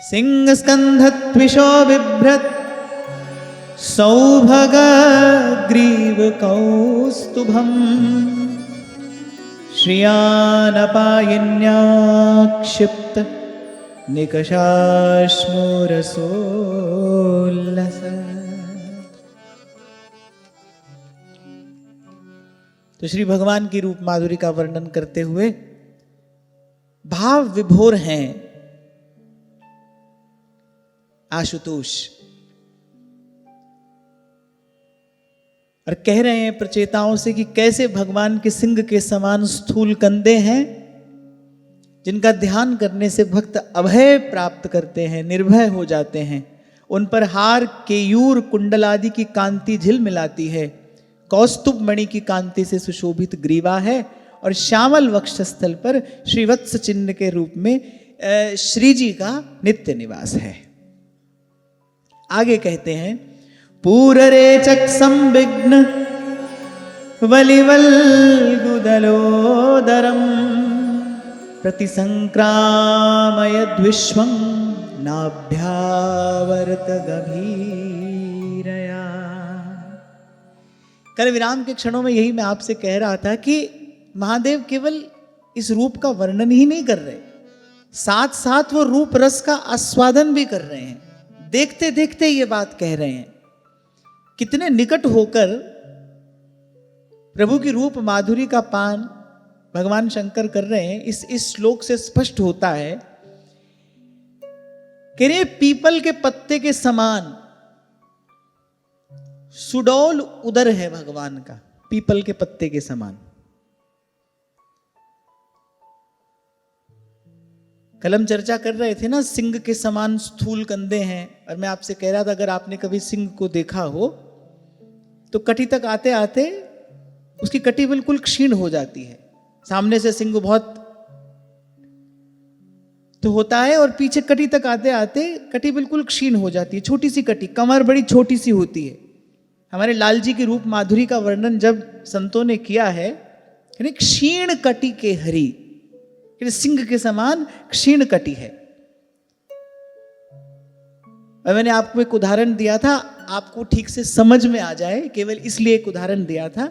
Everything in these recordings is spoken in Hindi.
सिंह स्कंधत्विषो बिभ्रत सौभग ग्रीव कौस्तुभम श्रियानपायिन्या क्षिप्त निकषाश्मुरसोल्लस। तो श्री भगवान की रूप माधुरी का वर्णन करते हुए भाव विभोर हैं आशुतोष, और कह रहे हैं प्रचेताओं से कि कैसे भगवान के सिंह के समान स्थूल कंधे हैं जिनका ध्यान करने से भक्त अभय प्राप्त करते हैं, निर्भय हो जाते हैं। उन पर हार, केयूर, कुंडल आदि की कांति झिलमिलाती है। कौस्तुभ मणि की कांति से सुशोभित ग्रीवा है और श्यामल वक्षस्थल पर श्रीवत्स चिन्ह के रूप में श्री जी का नित्य निवास है। आगे कहते हैं पूररेचक संविघ्न वलिवल्गुदलोदरम प्रतिसंक्रामयद्विश्वं नाभ्यावर्त गभीरया। कल विराम के क्षणों में यही मैं आपसे कह रहा था कि महादेव केवल इस रूप का वर्णन ही नहीं कर रहे, साथ साथ वो रूप रस का आस्वादन भी कर रहे हैं। देखते देखते ये बात कह रहे हैं, कितने निकट होकर प्रभु की रूप माधुरी का पान भगवान शंकर कर रहे हैं। इस श्लोक से स्पष्ट होता है कि रे पीपल के पत्ते के समान सुडौल उदर है भगवान का, पीपल के पत्ते के समान। कल हम चर्चा कर रहे थे ना, सिंह के समान स्थूल कंधे हैं, और मैं आपसे कह रहा था अगर आपने कभी सिंह को देखा हो तो कटी तक आते आते उसकी कटी बिल्कुल क्षीण हो जाती है। सामने से सिंह बहुत तो होता है और पीछे कटी तक आते आते कटी बिल्कुल क्षीण हो जाती है। छोटी सी कटी, कमर बड़ी छोटी सी होती है। हमारे लाल जी की रूप माधुरी का वर्णन जब संतों ने किया है, क्षीण कटी के हरि, सिंह के समान क्षीण कटी है। और मैंने आपको एक उदाहरण दिया था, आपको ठीक से समझ में आ जाए, केवल इसलिए एक उदाहरण दिया था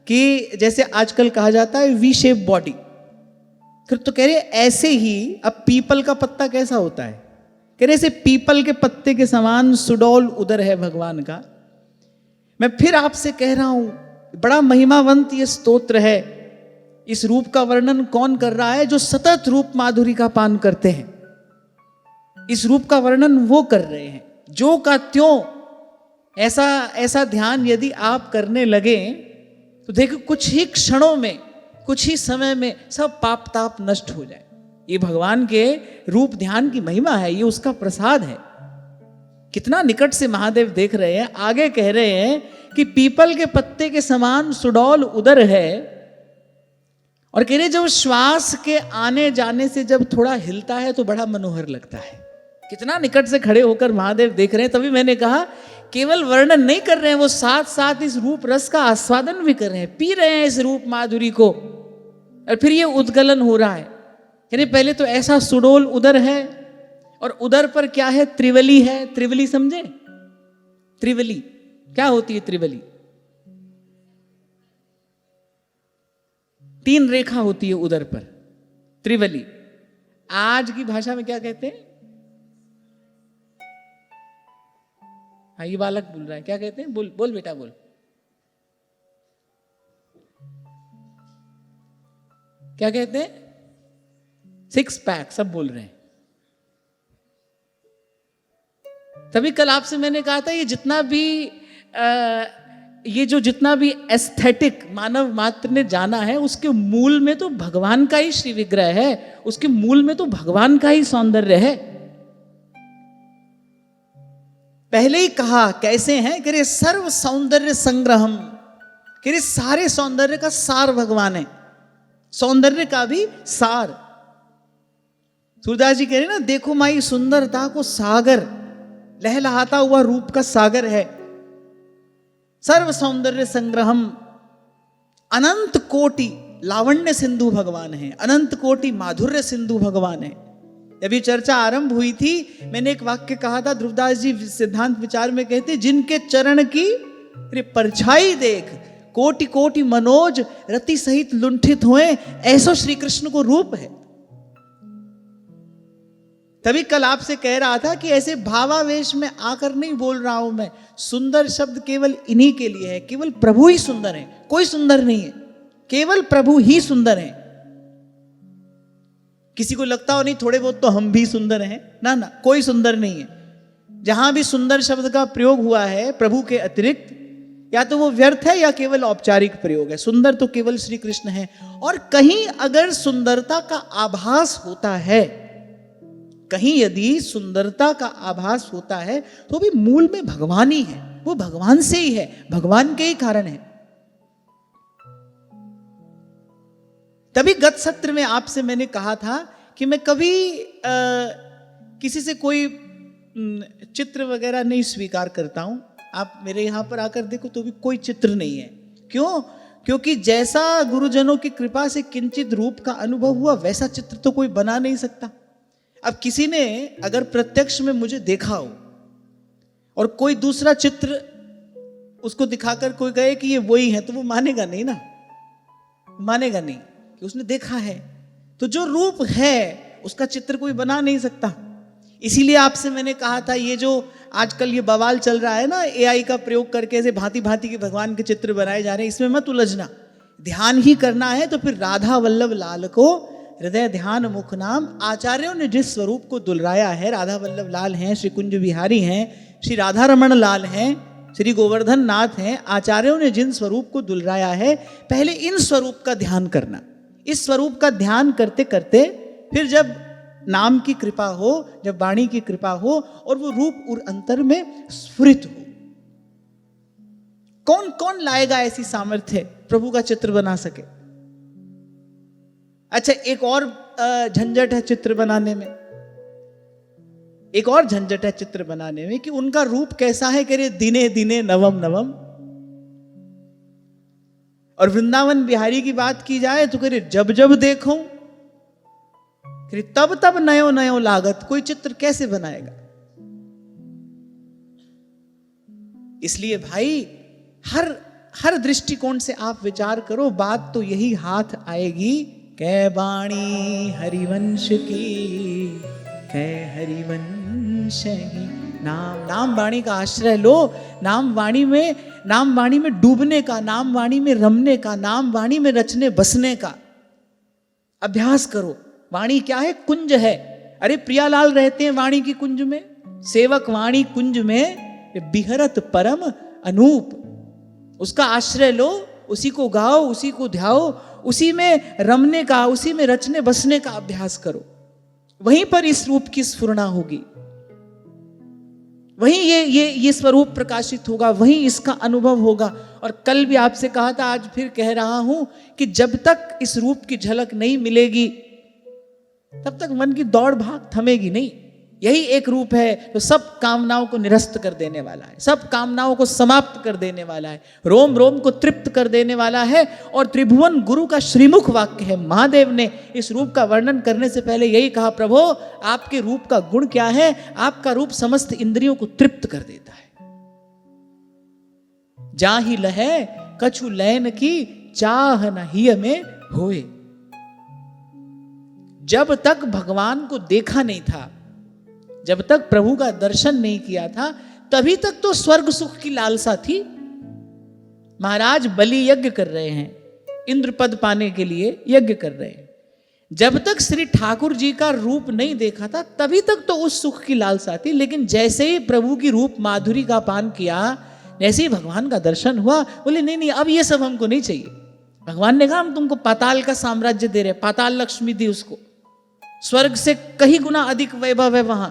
कि जैसे आजकल कहा जाता है वी शेप बॉडी, फिर तो कह रहे ऐसे ही अब पीपल का पत्ता कैसा होता है, कह रहे ऐसे पीपल के पत्ते के समान सुडौल उदर है भगवान का। मैं फिर आपसे कह रहा हूं, बड़ा महिमावंत ये स्तोत्र है। इस रूप का वर्णन कौन कर रहा है? जो सतत रूप माधुरी का पान करते हैं। इस रूप का वर्णन वो कर रहे हैं जो का त्यों ऐसा ध्यान यदि आप करने लगे तो देखो कुछ ही क्षणों में, कुछ ही समय में सब पाप ताप नष्ट हो जाए। ये भगवान के रूप ध्यान की महिमा है, ये उसका प्रसाद है। कितना निकट से महादेव देख रहे हैं। आगे कह रहे हैं कि पीपल के पत्ते के समान सुडौल उदर है, और कह रहे जब श्वास के आने जाने से जब थोड़ा हिलता है तो बड़ा मनोहर लगता है। कितना निकट से खड़े होकर महादेव देख रहे हैं। तभी मैंने कहा केवल वर्णन नहीं कर रहे हैं, वो साथ साथ इस रूप रस का आस्वादन भी कर रहे हैं, पी रहे हैं इस रूप माधुरी को। और फिर ये उद्गलन हो रहा है। यानी पहले तो ऐसा सुडोल उदर है, और उदर पर क्या है? त्रिवली है। त्रिवली समझे? त्रिवली क्या होती है? त्रिवली 3 रेखा होती है उदर पर, त्रिवली। आज की भाषा में क्या कहते हैं? हाँ, ये बालक बोल रहा है, क्या कहते हैं? बोल बोल बेटा बोल, क्या कहते हैं? 6 पैक सब बोल रहे हैं। तभी कल आपसे मैंने कहा था ये जो जितना भी एस्थेटिक मानव मात्र ने जाना है, उसके मूल में तो भगवान का ही श्री विग्रह है, उसके मूल में तो भगवान का ही सौंदर्य है। पहले ही कहा कैसे हैं कि सर्व सौंदर्य संग्रहम, कि सारे सौंदर्य का सार भगवान है, सौंदर्य का भी सार। सूरदास जी कह रहे ना, देखो माई सुंदरता को सागर, लहलहाता हुआ रूप का सागर है। सर्व सौंदर्य संग्रहम, अनंत कोटि लावण्य सिंधु भगवान है, अनंत कोटि माधुर्य सिंधु भगवान है। जब ये चर्चा आरंभ हुई थी, मैंने एक वाक्य कहा था, ध्रुवदास जी सिद्धांत विचार में कहते, जिनके चरण की परछाई देख कोटि कोटि मनोज रति सहित लुंठित हुए, ऐसो श्री कृष्ण को रूप है। तभी कल आपसे कह रहा था कि ऐसे भावावेश में आकर नहीं बोल रहा हूं मैं, सुंदर शब्द केवल इन्हीं के लिए है, केवल प्रभु ही सुंदर है, कोई सुंदर नहीं है, केवल प्रभु ही सुंदर है। किसी को लगता हो नहीं थोड़े बहुत तो हम भी सुंदर हैं, ना ना, कोई सुंदर नहीं है। जहां भी सुंदर शब्द का प्रयोग हुआ है प्रभु के अतिरिक्त, या तो वो व्यर्थ है या केवल औपचारिक प्रयोग है। सुंदर तो केवल श्री कृष्ण है। और कहीं अगर सुंदरता का आभास होता है, कहीं यदि सुंदरता का आभास होता है, तो भी मूल में भगवान ही है, वो भगवान से ही है, भगवान के ही कारण है। तभी गत सत्र में आपसे मैंने कहा था कि मैं कभी किसी से कोई चित्र वगैरह नहीं स्वीकार करता हूं। आप मेरे यहां पर आकर देखो तो भी कोई चित्र नहीं है। क्यों? क्योंकि जैसा गुरुजनों की कृपा से किंचित रूप का अनुभव हुआ, वैसा चित्र तो कोई बना नहीं सकता। अब किसी ने अगर प्रत्यक्ष में मुझे देखा हो और कोई दूसरा चित्र उसको दिखाकर कोई कहे कि ये वही है, तो वो मानेगा नहीं ना, मानेगा नहीं कि उसने देखा है। तो जो रूप है उसका चित्र कोई बना नहीं सकता। इसीलिए आपसे मैंने कहा था, ये जो आजकल ये बवाल चल रहा है ना, एआई का प्रयोग करके ऐसे भांति भांति के भगवान के चित्र बनाए जा रहे हैं, इसमें मत उलझना। ध्यान ही करना है तो फिर राधा वल्लभ लाल को हृदय ध्यान मुख नाम, आचार्यों ने जिस स्वरूप को दुलराया है, राधा वल्लभ लाल हैं, श्री कुंज बिहारी हैं, श्री राधा रमण लाल हैं, श्री गोवर्धन नाथ हैं, आचार्यों ने जिन स्वरूप को दुलराया है, पहले इन स्वरूप का ध्यान करना। इस स्वरूप का ध्यान करते करते फिर जब नाम की कृपा हो, जब वाणी की कृपा हो और वो रूप और अंतर में स्फुरित हो, कौन कौन लाएगा ऐसी सामर्थ्य प्रभु का चित्र बना सके? अच्छा, एक और झंझट है चित्र बनाने में, एक और झंझट है चित्र बनाने में कि उनका रूप कैसा है, कह रहे दिने दिने नवम नवम। और वृंदावन बिहारी की बात की जाए तो कह रहे जब जब देखो, तब तब नयो नयो लागत। कोई चित्र कैसे बनाएगा? इसलिए भाई हर दृष्टिकोण से आप विचार करो, बात तो यही हाथ आएगी। कै बाणी हरिवंश की, कै हरिवंश ही नाम। नाम वाणी का आश्रय लो, नाम वाणी में डूबने का, नाम वाणी में रमने का, नाम वाणी में रचने बसने का अभ्यास करो। वाणी क्या है? कुंज है। अरे प्रियालाल रहते हैं वाणी की कुंज में, सेवक वाणी कुंज में बिहरत परम अनूप। उसका आश्रय लो, उसी को गाओ, उसी को ध्याओ, उसी में रमने का, उसी में रचने बसने का अभ्यास करो। वहीं पर इस रूप की स्फुरना होगी, वहीं ये स्वरूप प्रकाशित होगा, वहीं इसका अनुभव होगा। और कल भी आपसे कहा था, आज फिर कह रहा हूं कि जब तक इस रूप की झलक नहीं मिलेगी तब तक मन की दौड़ भाग थमेगी नहीं। यही एक रूप है तो सब कामनाओं को निरस्त कर देने वाला है, सब कामनाओं को समाप्त कर देने वाला है, रोम रोम को तृप्त कर देने वाला है। और त्रिभुवन गुरु का श्रीमुख वाक्य है। महादेव ने इस रूप का वर्णन करने से पहले यही कहा, प्रभु आपके रूप का गुण क्या है? आपका रूप समस्त इंद्रियों को तृप्त कर देता है। जाहि लहै कछु लैन की, चाह न हिय में होए। जब तक भगवान को देखा नहीं था, जब तक प्रभु का दर्शन नहीं किया था, तभी तक तो स्वर्ग सुख की लालसा थी। महाराज बलि यज्ञ कर रहे हैं, इंद्र पद पाने के लिए यज्ञ कर रहे हैं। जब तक श्री ठाकुर जी का रूप नहीं देखा था, तभी तक तो उस सुख की लालसा थी। लेकिन जैसे ही प्रभु की रूप माधुरी का पान किया, जैसे ही भगवान का दर्शन हुआ, बोले नहीं नहीं, अब ये सब हमको नहीं चाहिए। भगवान ने कहा, हम तुमको पाताल का साम्राज्य दे रहे, पाताल लक्ष्मी दी उसको, स्वर्ग से कहीं गुना अधिक वैभव है वहां।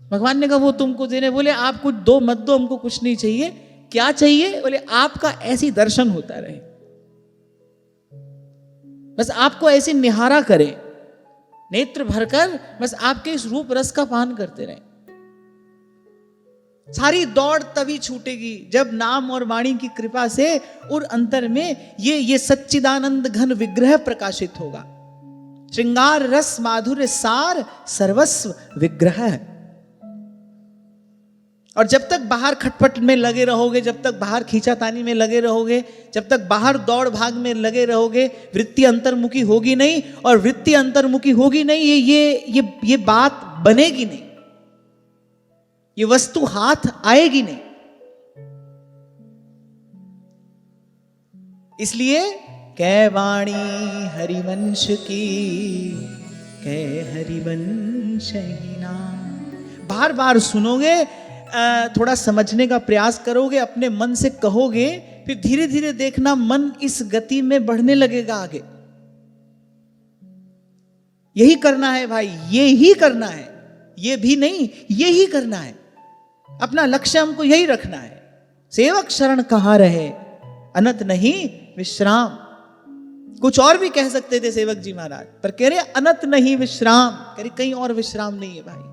भगवान ने कहा वो तुमको देने। बोले आप कुछ दो मत दो, हमको कुछ नहीं चाहिए। क्या चाहिए? बोले आपका ऐसी दर्शन होता रहे, बस आपको ऐसे निहारा करे, नेत्र भरकर बस आपके इस रूप रस का पान करते रहे। सारी दौड़ तभी छूटेगी जब नाम और वाणी की कृपा से और अंतर में ये सच्चिदानंद घन विग्रह प्रकाशित होगा। श्रृंगार रस माधुर्य सार सर्वस्व विग्रह। और जब तक बाहर खटपट में लगे रहोगे, जब तक बाहर खींचातानी में लगे रहोगे, जब तक बाहर दौड़ भाग में लगे रहोगे, वृत्ति अंतर्मुखी होगी नहीं। और वृत्ति अंतर्मुखी होगी नहीं, ये बात बनेगी नहीं, ये वस्तु हाथ आएगी नहीं। इसलिए कै वाणी हरिवंश की, कै हरिवंश ही नाम। बार बार सुनोगे, थोड़ा समझने का प्रयास करोगे, अपने मन से कहोगे, फिर धीरे धीरे देखना मन इस गति में बढ़ने लगेगा आगे। यही करना है भाई, ये ही करना है, ये भी नहीं, ये ही करना है। अपना लक्ष्य हमको यही रखना है। सेवक शरण कहाँ रहे, अनत नहीं विश्राम। कुछ और भी कह सकते थे सेवक जी महाराज, पर कह रहे अनत नहीं विश्राम, कह रहे कहीं और विश्राम नहीं है भाई।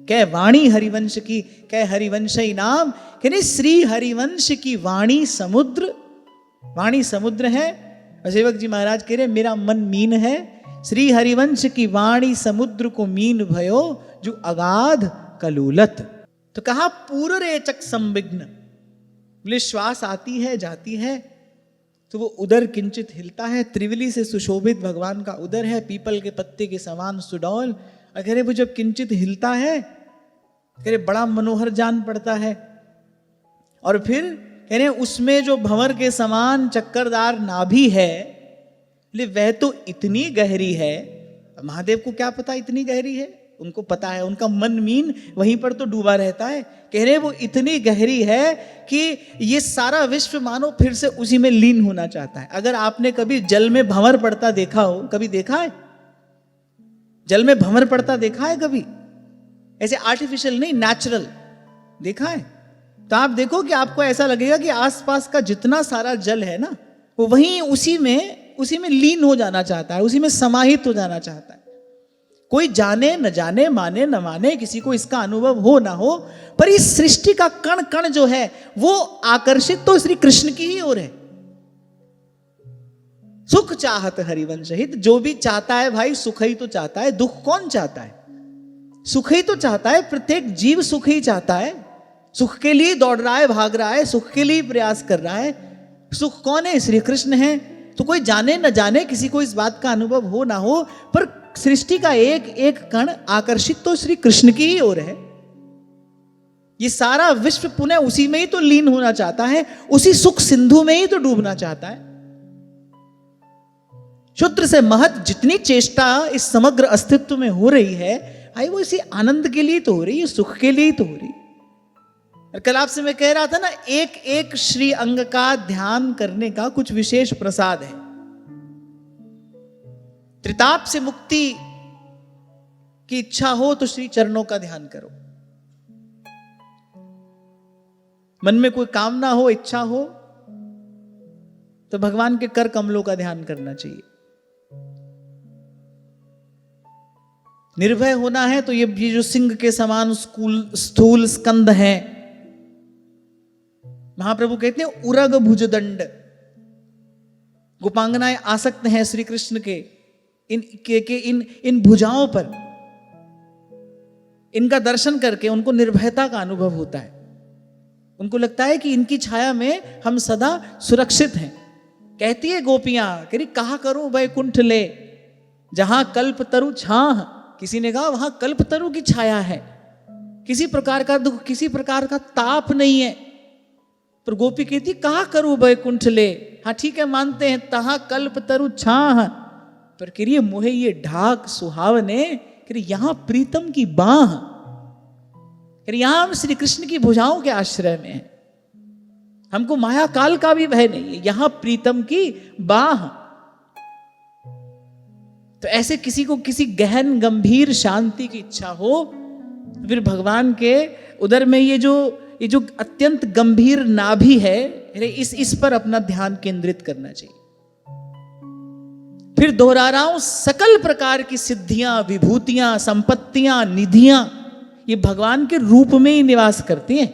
कै वाणी हरिवंश की, कै हरिवंश ही नाम। कह रहे श्री हरिवंश की वाणी समुद्र, वाणी समुद्र है। और सेवक जी महाराज कह रहे मेरा मन मीन है। श्री हरिवंश की वाणी समुद्र को मीन भयो, जो अगाध कलूलत। तो कहा पूर्व रेचक संविघ्न, बोले श्वास आती है जाती है तो वो उदर किंचित हिलता है। त्रिवली से सुशोभित भगवान का उदर है, पीपल के पत्ते के समान सुडौल। और कह रहे वो जब किंचित हिलता है, कह रहे बड़ा मनोहर जान पड़ता है। और फिर कह रहे उसमें जो भंवर के समान चक्करदार नाभि है, वह तो इतनी गहरी है। महादेव को क्या पता इतनी गहरी है, उनको पता है, उनका मन मीन वहीं पर तो डूबा रहता है। कह रहे वो इतनी गहरी है कि ये सारा विश्व मानो फिर से उसी में लीन होना चाहता है। अगर आपने कभी जल में भंवर पड़ता देखा हो, कभी देखा है जल में भंवर पड़ता देखा है कभी? ऐसे आर्टिफिशियल नहीं, नेचुरल देखा है? तो आप देखो कि आपको ऐसा लगेगा कि आसपास का जितना सारा जल है ना, वो वहीं उसी में लीन हो जाना चाहता है, उसी में समाहित हो जाना चाहता है। कोई जाने न जाने, माने न माने, किसी को इसका अनुभव हो ना हो, पर इस सृष्टि का कण कण जो है वो आकर्षित तो श्री कृष्ण की ही ओर है। सुख चाहत हरिवंश हित, जो भी चाहता है भाई सुख ही तो चाहता है। दुख कौन चाहता है? सुख ही तो चाहता है। प्रत्येक जीव सुख ही चाहता है, सुख के लिए दौड़ रहा है, भाग रहा है, सुख के लिए प्रयास कर रहा है। सुख कौन है? श्री कृष्ण है। तो कोई जाने न जाने, किसी को इस बात का अनुभव हो ना हो, पर सृष्टि का एक एक कण आकर्षित तो श्री कृष्ण की ही ओर है। ये सारा विश्व पुनः उसी में ही तो लीन होना चाहता है, उसी सुख सिंधु में ही तो डूबना चाहता है। क्षुद्र से महत जितनी चेष्टा इस समग्र अस्तित्व में हो रही है, भाई वो इसी आनंद के लिए तो हो रही है, सुख के लिए तो हो रही है। कल आपसे मैं कह रहा था ना, एक एक श्री अंग का ध्यान करने का कुछ विशेष प्रसाद है। त्रिताप से मुक्ति की इच्छा हो तो श्री चरणों का ध्यान करो। मन में कोई कामना हो, इच्छा हो, तो भगवान के कर कमलों का ध्यान करना चाहिए। निर्भय होना है तो ये जो सिंह के समान स्थूल स्कंद हैं, महाप्रभु कहते हैं उरग भुजदंड, गोपांगनाएं आसक्त हैं श्री कृष्ण के इन भुजाओं पर। इनका दर्शन करके उनको निर्भयता का अनुभव होता है। उनको लगता है कि इनकी छाया में हम सदा सुरक्षित हैं। कहती है गोपियां, कह रही कहा करूं वैकुंठ ले, जहां कल्प तरु छाह। किसी ने कहा वहां कल्प तरु की छाया है, किसी प्रकार का दुख, किसी प्रकार का ताप नहीं है। पर गोपी कहती कहा करूं वैकुंठ ले, हाँ ठीक है मानते हैं, तहां कल्प तरु छाह, पर करिए मोहे ये ढाक सुहावने, करिए यहां प्रीतम की बाह, करिए यहां हम श्री कृष्ण की भुजाओं के आश्रय में हैं, हमको माया काल का भी भय नहीं है, यहां प्रीतम की बाह। तो ऐसे किसी को किसी गहन गंभीर शांति की इच्छा हो, फिर भगवान के उदर में ये जो अत्यंत गंभीर नाभि है, इस पर अपना ध्यान केंद्रित करना चाहिए। फिर दोहरा रहा हूं, सकल प्रकार की सिद्धियां, विभूतियां, संपत्तियां, निधियां ये भगवान के रूप में ही निवास करती हैं।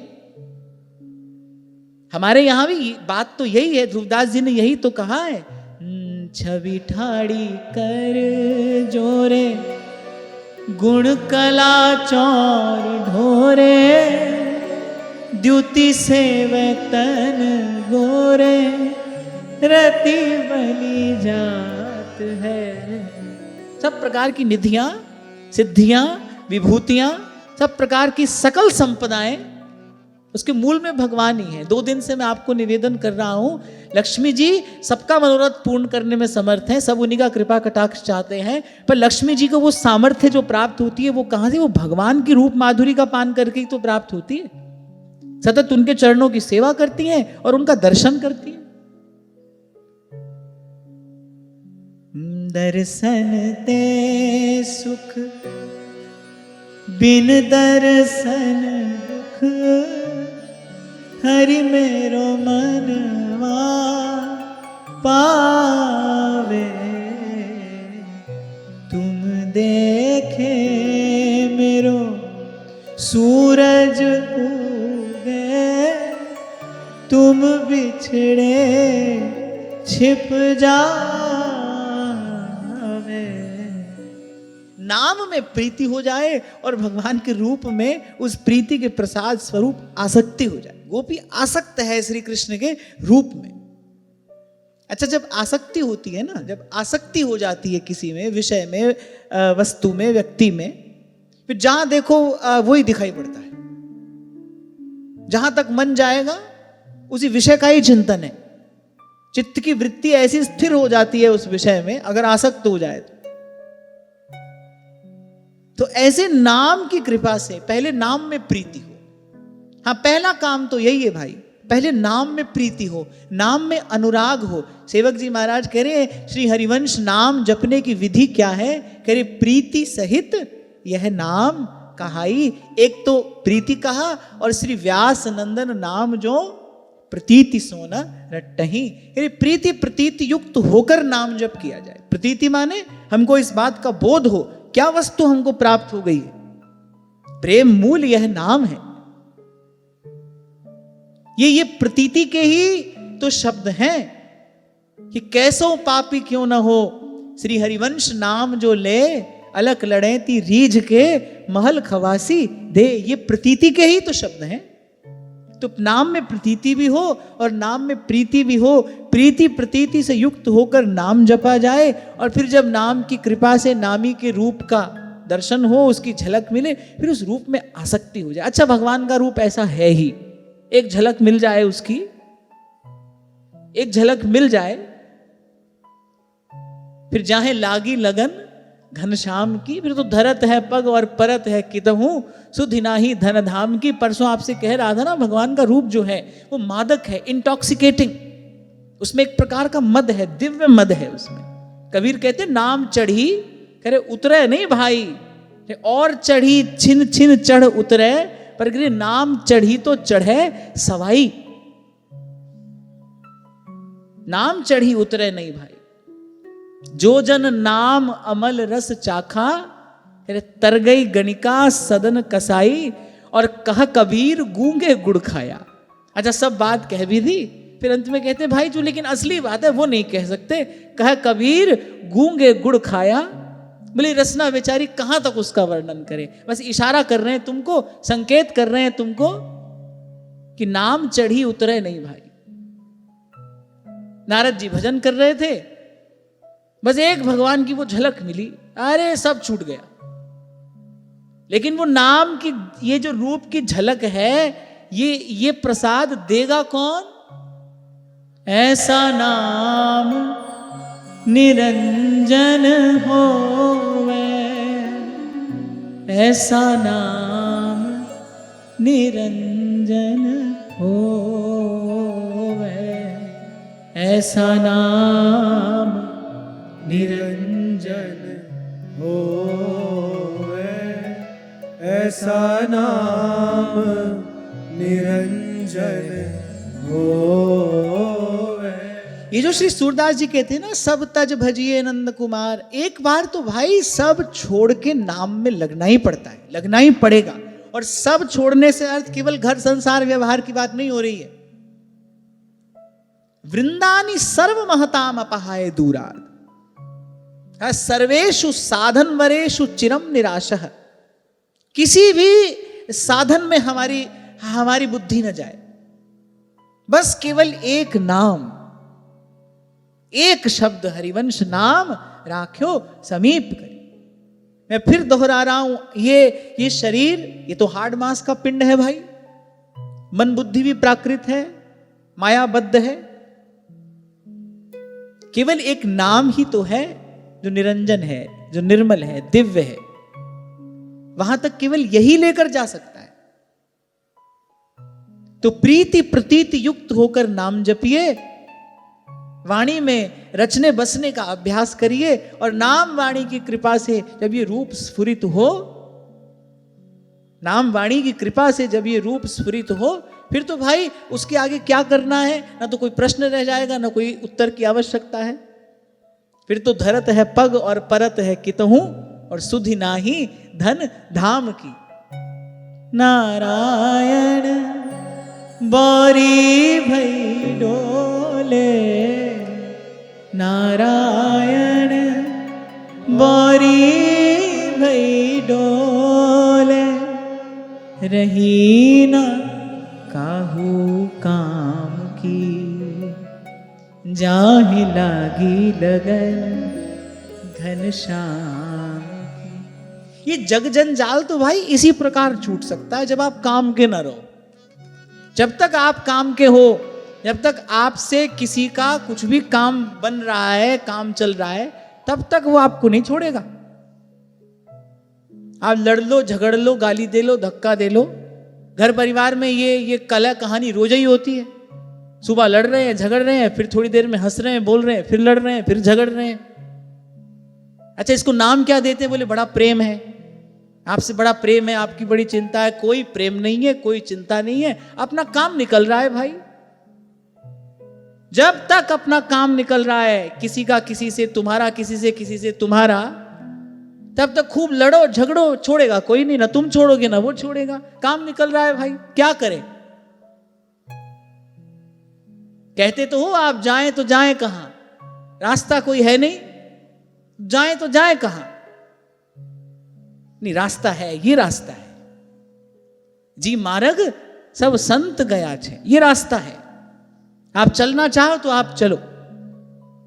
हमारे यहां भी बात तो यही है, ध्रुवदास जी ने यही तो कहा है, छवि ठाड़ी कर जोरे, गुण कला चौर ढोरे, द्युति से वेतन गोरे, रति बलि जात है। सब प्रकार की निधियां, सिद्धियां, विभूतियां, सब प्रकार की सकल संपदाएं उसके मूल में भगवान ही है। 2 दिन से मैं आपको निवेदन कर रहा हूं, लक्ष्मी जी सबका मनोरथ पूर्ण करने में समर्थ हैं, सब उन्हीं का कृपा कटाक्ष चाहते हैं, पर लक्ष्मी जी को वो सामर्थ्य जो प्राप्त होती है वो कहां से? वो भगवान की रूप माधुरी का पान करके ही तो प्राप्त होती है। सतत उनके चरणों की सेवा करती हैं और उनका दर्शन करती हैं। दर्शन ते सुख बिन दर्शन दुख, हरि मेरो मनवा पावे। तुम देखे मेरो सूरज उगे, तुम बिछड़े छिप जावे। नाम में प्रीति हो जाए और भगवान के रूप में उस प्रीति के प्रसाद स्वरूप आसक्ति हो जाए। गोपी आसक्त है श्री कृष्ण के रूप में। अच्छा, जब आसक्ति होती है ना, जब आसक्ति हो जाती है किसी में, विषय में, वस्तु में, व्यक्ति में, फिर जहां देखो वही दिखाई पड़ता है। जहां तक मन जाएगा उसी विषय का ही चिंतन है। चित्त की वृत्ति ऐसी स्थिर हो जाती है उस विषय में, अगर आसक्त हो जाए तो ऐसे नाम की कृपा से पहले नाम में प्रीति हो। हाँ, पहला काम तो यही है भाई, पहले नाम में प्रीति हो, नाम में अनुराग हो। सेवक जी महाराज कह रहे हैं श्री हरिवंश नाम जपने की विधि क्या है? कह रहे प्रीति सहित यह नाम कहाई। एक तो प्रीति कहा, और श्री व्यास नंदन नाम जो प्रतीति सोना रट्टही। प्रीति प्रतीति युक्त होकर नाम जप किया जाए। प्रतीति माने हमको इस बात का बोध हो क्या वस्तु हमको प्राप्त हो गई है। प्रेम मूल यह नाम है। ये प्रतीति के ही तो शब्द हैं कि कैसो पापी क्यों न हो, श्री हरिवंश नाम जो ले, अलक लड़े ती रीझ के महल खवासी दे। ये प्रतीति के ही तो शब्द हैं। तो नाम में प्रतीति भी हो और नाम में प्रीति भी हो। प्रीति प्रतीति से युक्त होकर नाम जपा जाए, और फिर जब नाम की कृपा से नामी के रूप का दर्शन हो, उसकी झलक मिले, फिर उस रूप में आसक्ति हो जाए। अच्छा, भगवान का रूप ऐसा है ही, एक झलक मिल जाए उसकी, एक झलक मिल जाए, फिर जाहे लागी लगन घनश्याम की, फिर तो धरत है पग और परत है कितहूं, सुधि नाही धन धाम की। परसों आपसे कह रहा था ना, भगवान का रूप जो है वो मादक है, इंटॉक्सिकेटिंग। उसमें एक प्रकार का मद है, दिव्य मद है उसमें। कबीर कहते नाम चढ़ी, करे उतरे नहीं भाई, और चढ़ी छिन छिन चढ़ उतरे, पर नाम चढ़ी तो चढ़े सवाई। नाम चढ़ी उतरे नहीं भाई। जो जन नाम अमल रस चाखा, तर गई गणिका सदन कसाई, और कह कबीर गूंगे गुड़ खाया। अच्छा, सब बात कह भी दी, फिर अंत में कहते भाई जो लेकिन असली बात है वो नहीं कह सकते। कह कबीर गूंगे गुड़ खाया। बोली रसना बेचारी कहां तक उसका वर्णन करे, बस इशारा कर रहे हैं तुमको, संकेत कर रहे हैं तुमको कि नाम चढ़ी उतरे नहीं भाई। नारद जी भजन कर रहे थे, बस एक भगवान की वो झलक मिली, अरे सब छूट गया। लेकिन वो नाम की ये जो रूप की झलक है, ये प्रसाद देगा कौन? ऐसा नाम निरंजन होवे, ऐसा नाम निरंजन होवे, ऐसा नाम निरंजन होवे, ऐसा नाम निरंजन होवे। ये जो श्री सूरदास जी कहते हैं ना, सब तज भजिए नंद कुमार, एक बार तो भाई सब छोड़ के नाम में लगना ही पड़ता है, लगना ही पड़ेगा। और सब छोड़ने से अर्थ केवल घर संसार व्यवहार की बात नहीं हो रही है। वृंदानी सर्व महताम अपहाय दूराद, सर्वेषु साधन वरेषु चिरम निराशः। किसी भी साधन में हमारी बुद्धि न जाए, बस केवल एक नाम, एक शब्द हरिवंश नाम राख्यो समीप करी। मैं फिर दोहरा रहा हूं, ये शरीर, ये तो हाड़ मांस का पिंड है भाई। मन बुद्धि भी प्राकृत है, मायाबद्ध है। केवल एक नाम ही तो है जो निरंजन है, जो निर्मल है, दिव्य है। वहां तक केवल यही लेकर जा सकता है। तो प्रीति प्रतीति युक्त होकर नाम जपिए, वाणी में रचने बसने का अभ्यास करिए, और नाम वाणी की कृपा से जब ये रूप स्फुरित हो, नाम वाणी की कृपा से जब ये रूप स्फुरित हो, फिर तो भाई उसके आगे क्या करना है, ना तो कोई प्रश्न रह जाएगा, ना कोई उत्तर की आवश्यकता है। फिर तो धरत है पग और परत है कितहूं, और सुधि नाही धन धाम की। नारायण बौरी भई डोले, नारायण बौरी भई डोले, रही न काहू काम की, जाहि लागी लगन घनश्याम की। ये जग जंजाल तो भाई इसी प्रकार छूट सकता है जब आप काम के न रहो। जब तक आप काम के हो, जब तक आपसे किसी का कुछ भी काम बन रहा है, काम चल रहा है, तब तक वो आपको नहीं छोड़ेगा। आप लड़ लो, झगड़ लो, गाली दे लो, धक्का दे लो, घर परिवार में ये कला कहानी रोज ही होती है। सुबह लड़ रहे हैं, झगड़ रहे हैं, फिर थोड़ी देर में हंस रहे हैं, बोल रहे हैं, फिर लड़ रहे हैं, फिर झगड़ रहे हैं। अच्छा, इसको नाम क्या देते हैं? बोले बड़ा प्रेम है, आपसे बड़ा प्रेम है, आपकी बड़ी चिंता है। कोई प्रेम नहीं है, कोई चिंता नहीं है, अपना काम निकल रहा है भाई। जब तक अपना काम निकल रहा है, किसी का किसी से तुम्हारा, किसी से किसी से तुम्हारा, तब तक खूब लड़ो झगड़ो, छोड़ेगा कोई नहीं, ना तुम छोड़ोगे ना वो छोड़ेगा। काम निकल रहा है भाई, क्या करें? कहते तो हो आप जाएं तो जाएं कहां, रास्ता कोई है नहीं, जाएं तो जाएं कहां? नहीं, रास्ता है, ये रास्ता है जी। मार्ग सब संत गया छे, ये रास्ता है। आप चलना चाहो तो आप चलो,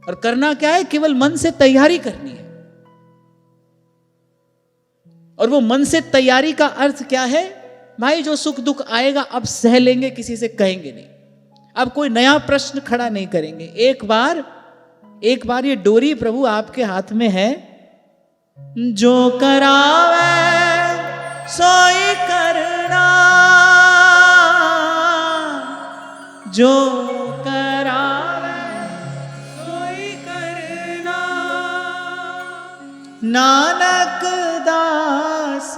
और करना क्या है? केवल मन से तैयारी करनी है। और वो मन से तैयारी का अर्थ क्या है भाई? जो सुख दुख आएगा अब सह लेंगे, किसी से कहेंगे नहीं, अब कोई नया प्रश्न खड़ा नहीं करेंगे। एक बार ये डोरी प्रभु आपके हाथ में है। जो करावे सोई करना, जो करावे सोई करना, नानक दास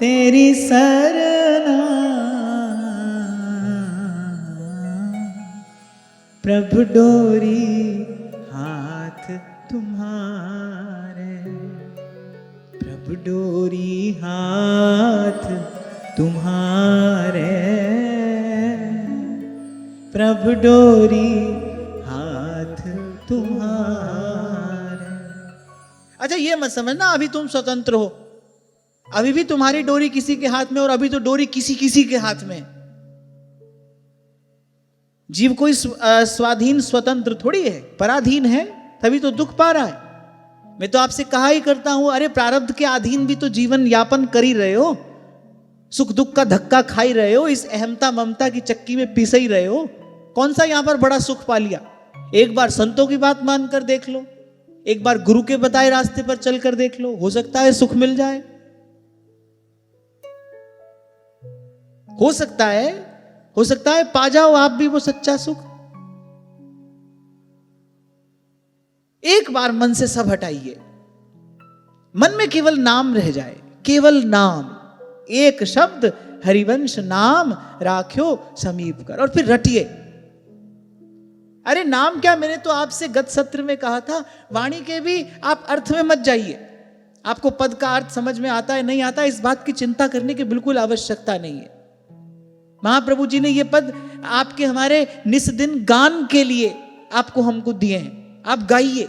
तेरी सरना। प्रभु डोरी हाथ तुम्हारे, प्रभु डोरी हाथ तुम्हारे, प्रभु डोरी हाथ तुम्हारे। अच्छा, ये मत समझना अभी तुम स्वतंत्र हो, अभी भी तुम्हारी डोरी किसी के हाथ में, और अभी तो डोरी किसी के हाथ में। जीव कोई स्वाधीन स्वतंत्र थोड़ी है, पराधीन है, तभी तो दुख पा रहा है। मैं तो आपसे कहा ही करता हूं, अरे प्रारब्ध के अधीन भी तो जीवन यापन कर ही रहे हो, सुख दुख का धक्का खा ही रहे हो, इस अहमता ममता की चक्की में पिस ही रहे हो। कौन सा यहां पर बड़ा सुख पा लिया? एक बार संतों की बात मानकर देख लो, एक बार गुरु के बताए रास्ते पर चलकर देख लो, हो सकता है सुख मिल जाए, हो सकता है पा जाओ आप भी वो सच्चा सुख। एक बार मन से सब हटाइए, मन में केवल नाम रह जाए, केवल नाम, एक शब्द हरिवंश नाम राख्यो समीप कर, और फिर रटिए। अरे नाम क्या, मैंने तो आपसे गत सत्र में कहा था, वाणी के भी आप अर्थ में मत जाइए। आपको पद का अर्थ समझ में आता है नहीं आता, इस बात की चिंता करने की बिल्कुल आवश्यकता नहीं है। महाप्रभु जी ने ये पद आपके हमारे निस्दिन गान के लिए आपको हमको दिए हैं, आप गाइए।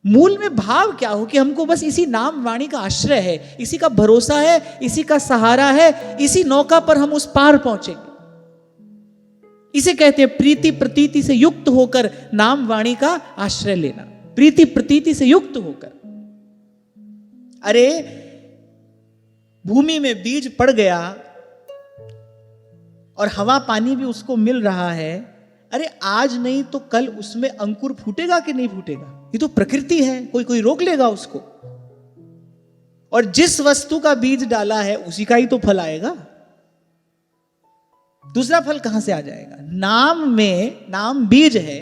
मूल में भाव क्या हो कि हमको बस इसी नाम वाणी का आश्रय है, इसी का भरोसा है, इसी का सहारा है, इसी नौका पर हम उस पार पहुंचेंगे। इसे कहते हैं प्रीति प्रतीति से युक्त होकर नाम वाणी का आश्रय लेना, प्रीति प्रतीति से युक्त होकर। अरे भूमि में बीज पड़ गया और हवा पानी भी उसको मिल रहा है, अरे आज नहीं तो कल उसमें अंकुर फूटेगा कि नहीं फूटेगा? ये तो प्रकृति है, कोई रोक लेगा उसको? और जिस वस्तु का बीज डाला है उसी का ही तो फल आएगा, दूसरा फल कहां से आ जाएगा? नाम में, नाम बीज है।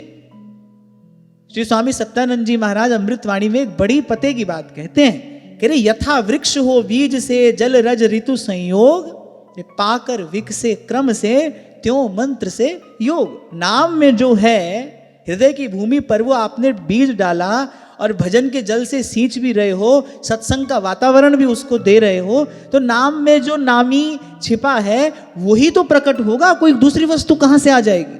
श्री स्वामी सत्यानंद जी महाराज अमृतवाणी में एक बड़ी पते की बात कहते हैं कि रे यथा वृक्ष हो बीज से जल रज ऋतु संयोग, पाकर विकसे क्रम से त्यों मंत्र से योग। नाम में जो है, हृदय की भूमि पर वो आपने बीज डाला और भजन के जल से सींच भी रहे हो, सत्संग का वातावरण भी उसको दे रहे हो, तो नाम में जो नामी छिपा है वही तो प्रकट होगा, कोई दूसरी वस्तु कहां से आ जाएगी?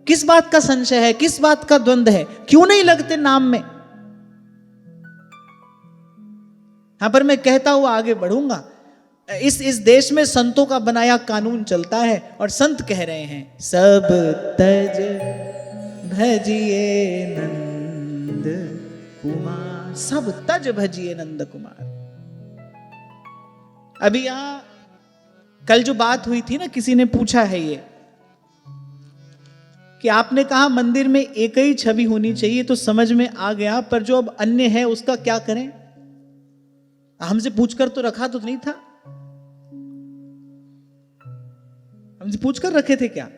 किस बात का संशय है, किस बात का द्वंद्व है? क्यों नहीं लगते नाम में? यहां पर मैं कहता हुआ आगे बढ़ूंगा। इस देश में संतों का बनाया कानून चलता है और संत कह रहे हैं सब तज भजिए नंद कुमार, सब तज भजिए नंद कुमार। अभी यहां कल जो बात हुई थी ना, किसी ने पूछा है ये कि आपने कहा मंदिर में एक ही छवि होनी चाहिए, तो समझ में आ गया, पर जो अब अन्य है उसका क्या करें? हमसे पूछकर तो रखा तो नहीं था, हमसे पूछकर रखे थे क्या?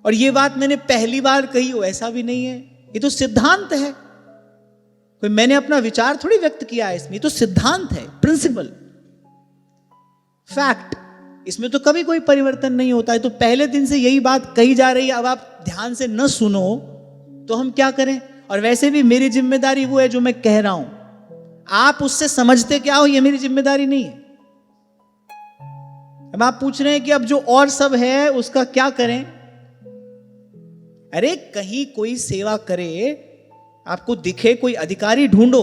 और ये बात मैंने पहली बार कही हो ऐसा भी नहीं है, ये तो सिद्धांत है, कोई मैंने अपना विचार थोड़ी व्यक्त किया है इसमें, ये तो सिद्धांत है, प्रिंसिपल, फैक्ट, इसमें तो कभी कोई परिवर्तन नहीं होता है। तो पहले दिन से यही बात कही जा रही है, अब आप ध्यान से न सुनो तो हम क्या करें? और वैसे भी मेरी जिम्मेदारी वो है जो मैं कह रहा हूं, आप उससे समझते क्या हो ये मेरी जिम्मेदारी नहीं है। अब आप पूछ रहे हैं कि अब जो और सब है उसका क्या करें? अरे कहीं कोई सेवा करे, आपको दिखे कोई अधिकारी ढूंढो,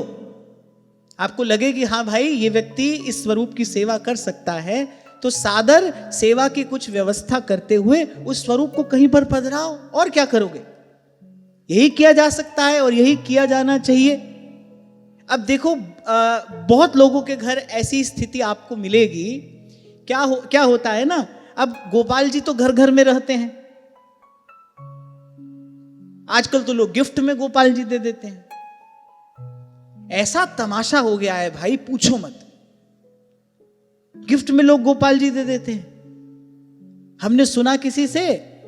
आपको लगे कि हाँ भाई ये व्यक्ति इस स्वरूप की सेवा कर सकता है, तो सादर सेवा की कुछ व्यवस्था करते हुए उस स्वरूप को कहीं पर पधराओ। और क्या करोगे? यही किया जा सकता है और यही किया जाना चाहिए। अब देखो बहुत लोगों के घर ऐसी स्थिति आपको मिलेगी, क्या होता है ना, अब गोपाल जी तो घर घर में रहते हैं, आजकल तो लोग गिफ्ट में गोपाल जी दे देते हैं। ऐसा तमाशा हो गया है भाई, पूछो मत, गिफ्ट में लोग गोपाल जी दे देते हैं। हमने सुना किसी से,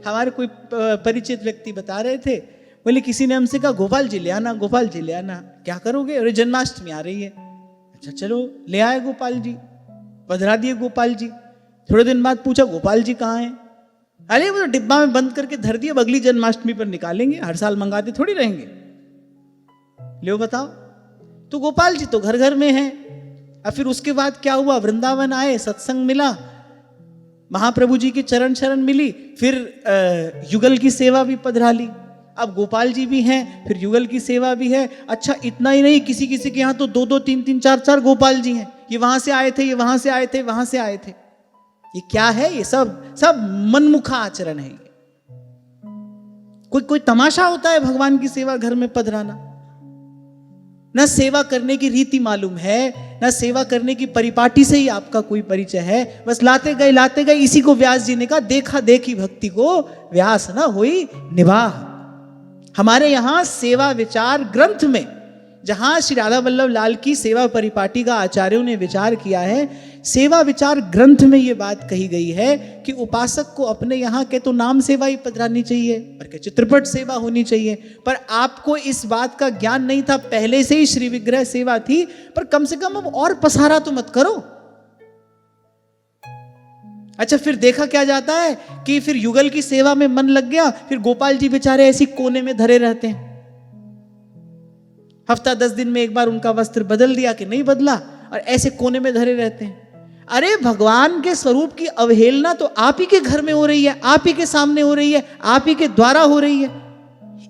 हमारे कोई परिचित व्यक्ति बता रहे थे, बोले किसी ने हमसे कहा गोपाल जी ले आना, गोपाल जी ले आना। क्या करोगे? अरे जन्माष्टमी आ रही है। अच्छा चलो, ले आए गोपाल जी, पधरा दिए गोपाल जी। थोड़े दिन बाद पूछा गोपाल जी कहाँ हैं? अरे वो डिब्बा में बंद करके धर दिए, अगली जन्माष्टमी पर निकालेंगे, हर साल मंगाते थोड़ी रहेंगे। लो बताओ, तो गोपाल जी तो घर घर में हैं। अब फिर उसके बाद क्या हुआ? वृंदावन आए, सत्संग मिला, महाप्रभु जी की चरण शरण मिली, फिर युगल की सेवा भी पधरा ली। अब गोपाल जी भी हैं, फिर युगल की सेवा भी है। अच्छा इतना ही नहीं, किसी किसी के यहाँ तो 2-2, 3-3, 4-4 गोपाल जी हैं। ये वहां से आए थे, ये वहां से आए थे, वहां से आए थे। ये क्या है? ये सब मनमुखा आचरण है। कोई तमाशा होता है भगवान की सेवा घर में पधराना? न सेवा करने की रीति मालूम है, न सेवा करने की परिपाटी से ही आपका कोई परिचय है। बस लाते गए, इसी को व्यास जी ने कहा, देखा देखी भक्ति को व्यास न होई निवाह। हमारे यहां सेवा विचार ग्रंथ में, जहां श्री राधा वल्लभ लाल की सेवा परिपाटी का आचार्यों ने विचार किया है, सेवा विचार ग्रंथ में यह बात कही गई है कि उपासक को अपने यहाँ के तो नाम सेवा ही पधरानी चाहिए, पर के चित्रपट सेवा होनी चाहिए। पर आपको इस बात का ज्ञान नहीं था, पहले से ही श्री विग्रह सेवा थी, पर कम से कम अब और पसारा तो मत करो। अच्छा फिर देखा क्या जाता है कि फिर युगल की सेवा में मन लग गया, फिर गोपाल जी बेचारे ऐसी कोने में धरे रहते हैं। हफ्ता 10 दिन में एक बार उनका वस्त्र बदल दिया कि नहीं बदला, और ऐसे कोने में धरे रहते हैं। अरे भगवान के स्वरूप की अवहेलना तो आप ही के घर में हो रही है, आप ही के सामने हो रही है, आप ही के द्वारा हो रही है।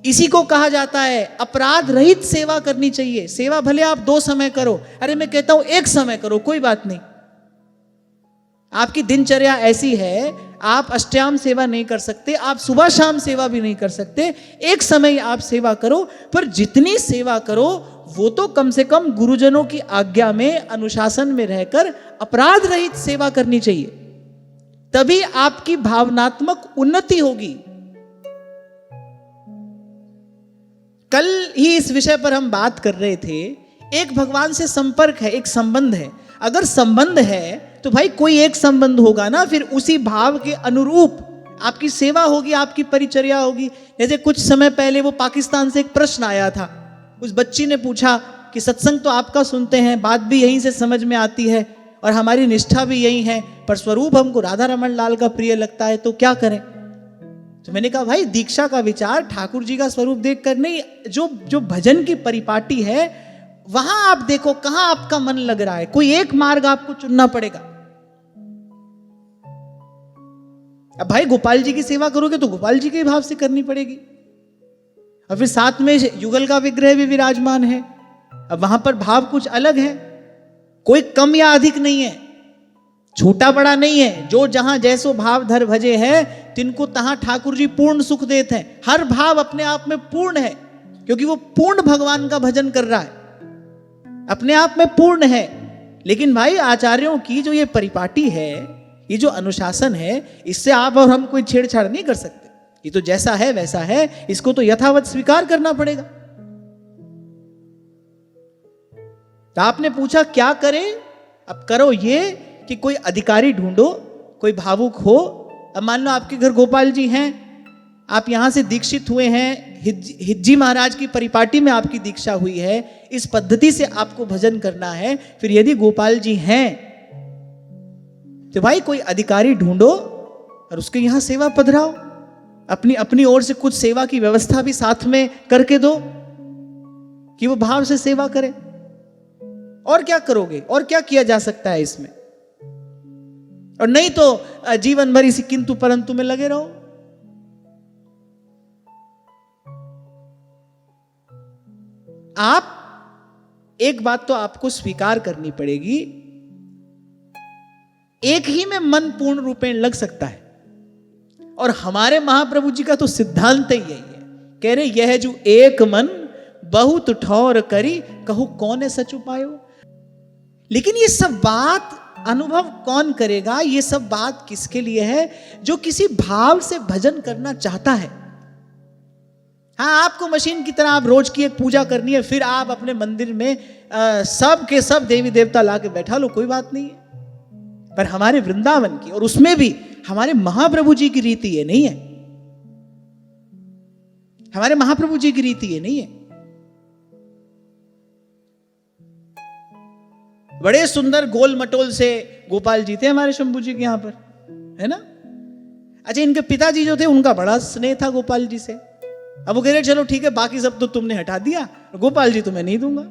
इसी को कहा जाता है अपराध रहित सेवा करनी चाहिए। सेवा भले आप 2 समय करो, अरे मैं कहता हूं 1 समय करो, कोई बात नहीं। आपकी दिनचर्या ऐसी है, आप अष्टयाम सेवा नहीं कर सकते, आप सुबह शाम सेवा भी नहीं कर सकते, 1 समय आप सेवा करो। पर जितनी सेवा करो वो तो कम से कम गुरुजनों की आज्ञा में, अनुशासन में रहकर अपराध रहित सेवा करनी चाहिए। तभी आपकी भावनात्मक उन्नति होगी। कल ही इस विषय पर हम बात कर रहे थे, एक भगवान से संपर्क है, एक संबंध है। अगर संबंध है तो भाई कोई एक संबंध होगा ना, फिर उसी भाव के अनुरूप आपकी सेवा होगी, आपकी परिचर्या होगी। जैसे कुछ समय पहले वो पाकिस्तान से एक प्रश्न आया था, उस बच्ची ने पूछा कि सत्संग तो आपका सुनते हैं, बात भी यहीं से समझ में आती है और हमारी निष्ठा भी यही है, पर स्वरूप हमको राधा रमन लाल का प्रिय लगता है, तो क्या करें। तो मैंने कहा भाई दीक्षा का विचार ठाकुर जी का स्वरूप देखकर नहीं, जो भजन की परिपाटी है वहां आप देखो कहां आपका मन लग रहा है। कोई एक मार्ग आपको चुनना पड़ेगा। अब भाई गोपाल जी की सेवा करोगे तो गोपाल जी के भाव से करनी पड़ेगी, और फिर साथ में युगल का विग्रह भी विराजमान है। अब वहां पर भाव कुछ अलग है, कोई कम या अधिक नहीं है, छोटा बड़ा नहीं है। जो जहां जैसो भाव धर भजे है, तिनको तहां ठाकुर जी पूर्ण सुख देते हैं। हर भाव अपने आप में पूर्ण है, क्योंकि वो पूर्ण भगवान का भजन कर रहा है, अपने आप में पूर्ण है। लेकिन भाई आचार्यों की जो ये परिपाटी है, ये जो अनुशासन है, इससे आप और हम कोई छेड़छाड़ नहीं कर सकते। ये तो जैसा है वैसा है, इसको तो यथावत स्वीकार करना पड़ेगा। तो आपने पूछा क्या करें, अब करो ये कि कोई अधिकारी ढूंढो, कोई भावुक हो। अब मान लो आपके घर गोपाल जी हैं, आप यहां से दीक्षित हुए हैं, हिज्जी महाराज की परिपाटी में आपकी दीक्षा हुई है, इस पद्धति से आपको भजन करना है। फिर यदि गोपाल जी हैं तो भाई कोई अधिकारी ढूंढो और उसके यहां सेवा पधराओ। अपनी अपनी ओर से कुछ सेवा की व्यवस्था भी साथ में करके दो कि वो भाव से सेवा करे। और क्या करोगे, और क्या किया जा सकता है इसमें। और नहीं तो जीवन भर इसी किंतु परंतु में लगे रहो। आप एक बात तो आपको स्वीकार करनी पड़ेगी, एक ही में मन पूर्ण रूपेण लग सकता है। और हमारे महाप्रभु जी का तो सिद्धांत ही यही है, कह रहे यह जो एक मन बहुत ठौर करी, कहू कौन सच उपायो। लेकिन ये सब बात अनुभव कौन करेगा, ये सब बात किसके लिए है, जो किसी भाव से भजन करना चाहता है। हाँ, आपको मशीन की तरह आप रोज की एक पूजा करनी है, फिर आप अपने मंदिर में सब के सब देवी देवता ला के बैठा लो, कोई बात नहीं है। पर हमारे वृंदावन की, और उसमें भी हमारे महाप्रभु जी की रीति ये नहीं है, हमारे महाप्रभु जी की रीति ये नहीं है। बड़े सुंदर गोल मटोल से गोपाल जी थे हमारे शंभू जी के यहां पर, है ना। अच्छा, इनके पिताजी जो थे उनका बड़ा स्नेह था गोपाल जी से। अब वो कह रहे चलो ठीक है, बाकी सब तो तुमने हटा दिया, गोपाल जी तो मैं नहीं दूंगा,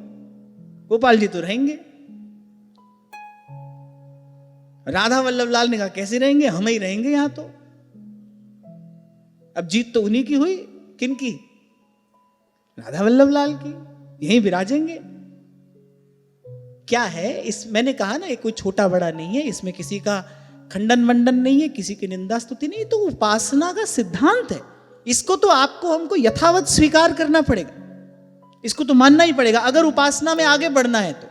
गोपाल जी तो रहेंगे। राधा वल्लभ लाल ने कहा कैसे रहेंगे, हम ही रहेंगे यहां तो। अब जीत तो उन्हीं की हुई, किनकी, राधा वल्लभ लाल की, यहीं विराजेंगे। क्या है इस, मैंने कहा ना ये कोई छोटा बड़ा नहीं है, इसमें किसी का खंडन वंडन नहीं है, किसी की निंदा स्तुति नहीं, तो उपासना का सिद्धांत है। इसको तो आपको हमको यथावत स्वीकार करना पड़ेगा, इसको तो मानना ही पड़ेगा। अगर उपासना में आगे बढ़ना है तो,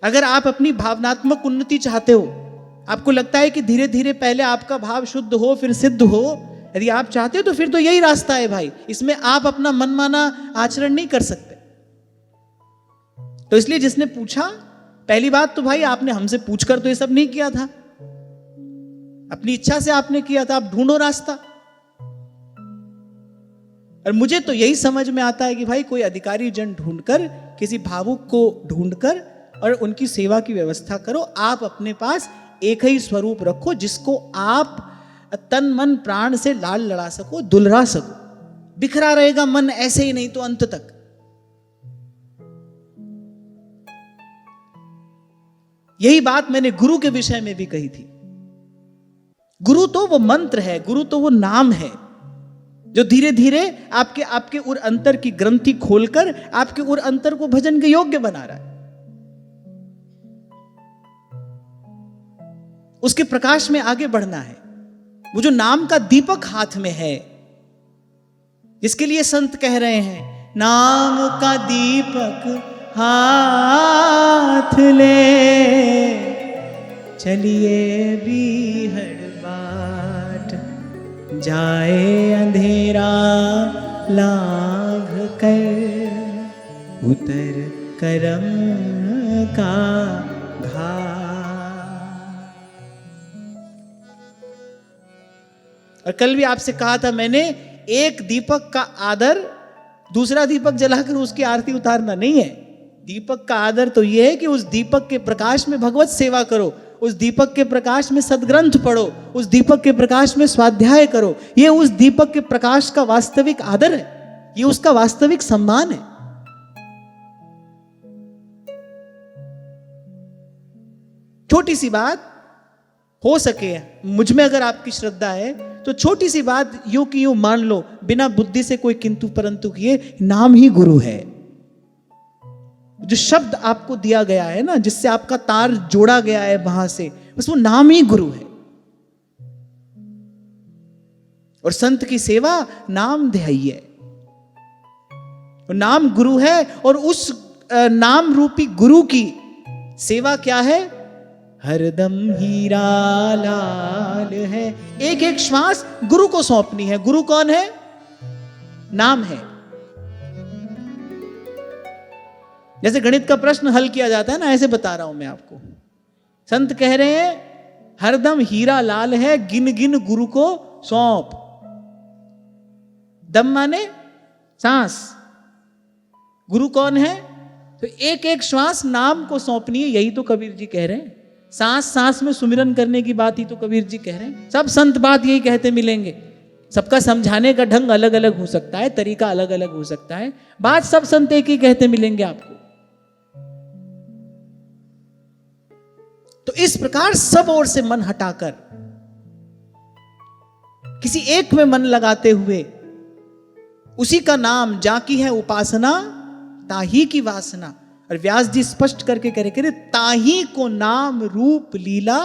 अगर आप अपनी भावनात्मक उन्नति चाहते हो, आपको लगता है कि धीरे धीरे पहले आपका भाव शुद्ध हो फिर सिद्ध हो, यदि आप चाहते हो तो फिर तो यही रास्ता है भाई, इसमें आप अपना मनमाना आचरण नहीं कर सकते। तो इसलिए जिसने पूछा, पहली बात तो भाई आपने हमसे पूछकर तो ये सब नहीं किया था, अपनी इच्छा से आपने किया था। आप ढूंढो रास्ता। और मुझे तो यही समझ में आता है कि भाई कोई अधिकारी जन ढूंढकर, किसी भावुक को ढूंढकर और उनकी सेवा की व्यवस्था करो। आप अपने पास एक ही स्वरूप रखो जिसको आप तन मन प्राण से लाल लड़ा सको, दुलरा सको। बिखरा रहेगा मन ऐसे ही, नहीं तो अंत तक। यही बात मैंने गुरु के विषय में भी कही थी। गुरु तो वो मंत्र है, गुरु तो वो नाम है जो धीरे धीरे आपके उर अंतर की ग्रंथि खोलकर आपके उर अंतर को भजन के योग्य बना रहा है। उसके प्रकाश में आगे बढ़ना है। वो जो नाम का दीपक हाथ में है, जिसके लिए संत कह रहे हैं, नाम का दीपक हाथ ले चलिए बीहड़ बाट, जाए अंधेरा लाभ कर उतर करम का घाट। और कल भी आपसे कहा था मैंने, एक दीपक का आदर दूसरा दीपक जलाकर उसकी आरती उतारना नहीं है। दीपक का आदर तो यह है कि उस दीपक के प्रकाश में भगवत सेवा करो, उस दीपक के प्रकाश में सदग्रंथ पढ़ो, उस दीपक के प्रकाश में स्वाध्याय करो। यह उस दीपक के प्रकाश का वास्तविक आदर है, यह उसका वास्तविक सम्मान है। छोटी सी बात, हो सके मुझ में अगर आपकी श्रद्धा है तो छोटी सी बात यूं की यूं मान लो, बिना बुद्धि से कोई किंतु परंतु किए, नाम ही गुरु है। जो शब्द आपको दिया गया है ना, जिससे आपका तार जोड़ा गया है वहां से, बस वो नाम ही गुरु है। और संत की सेवा नाम ध्याई है, नाम गुरु है। और उस नाम रूपी गुरु की सेवा क्या है? हरदम हीरा लाल है। एक एक श्वास गुरु को सौंपनी है। गुरु कौन है? नाम है। जैसे गणित का प्रश्न हल किया जाता है ना, ऐसे बता रहा हूं मैं आपको। संत कह रहे हैं हरदम हीरा लाल है, गिन गिन गुरु को सौंप। दम माने सांस। गुरु कौन है? तो एक एक श्वास नाम को सौंपनी है। यही तो कबीर जी कह रहे हैं। सांस सांस में सुमिरन करने की बात ही तो कबीर जी कह रहे हैं। सब संत बात यही कहते मिलेंगे। सबका समझाने का ढंग अलग अलग हो सकता है, तरीका अलग अलग हो सकता है, बात सब संत एक ही कहते मिलेंगे आपको। तो इस प्रकार सब ओर से मन हटाकर किसी एक में मन लगाते हुए, उसी का नाम जाकी है उपासना, ताही की वासना। और व्यास जी स्पष्ट करके कह रहे ताही को नाम रूप लीला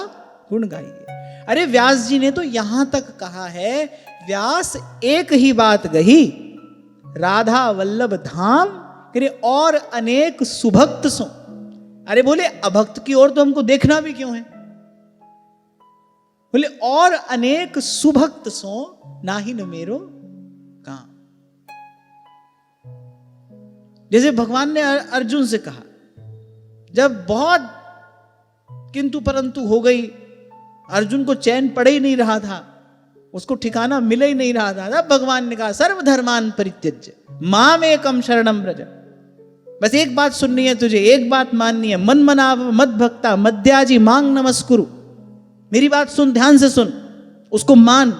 गुण गाइए। अरे व्यास जी ने तो यहां तक कहा है, व्यास एक ही बात गही, राधा वल्लभ धाम करे और अनेक सुभक्त सो। अरे बोले अभक्त की ओर तो हमको देखना भी क्यों है? बोले और अनेक सुभक्त सो नाही न मेरो काम। जैसे भगवान ने अर्जुन से कहा, जब बहुत किंतु परंतु हो गई, अर्जुन को चैन पड़ ही नहीं रहा था, उसको ठिकाना मिल ही नहीं रहा था, तब भगवान ने कहा सर्वधर्मान परित्यज्य माम एकम शरणम व्रज। बस एक बात सुननी है तुझे, एक बात माननी है, मन मनाव मद भक्ता मद्याजी मांग नमस्कुरु। मेरी बात सुन, ध्यान से सुन, उसको मान।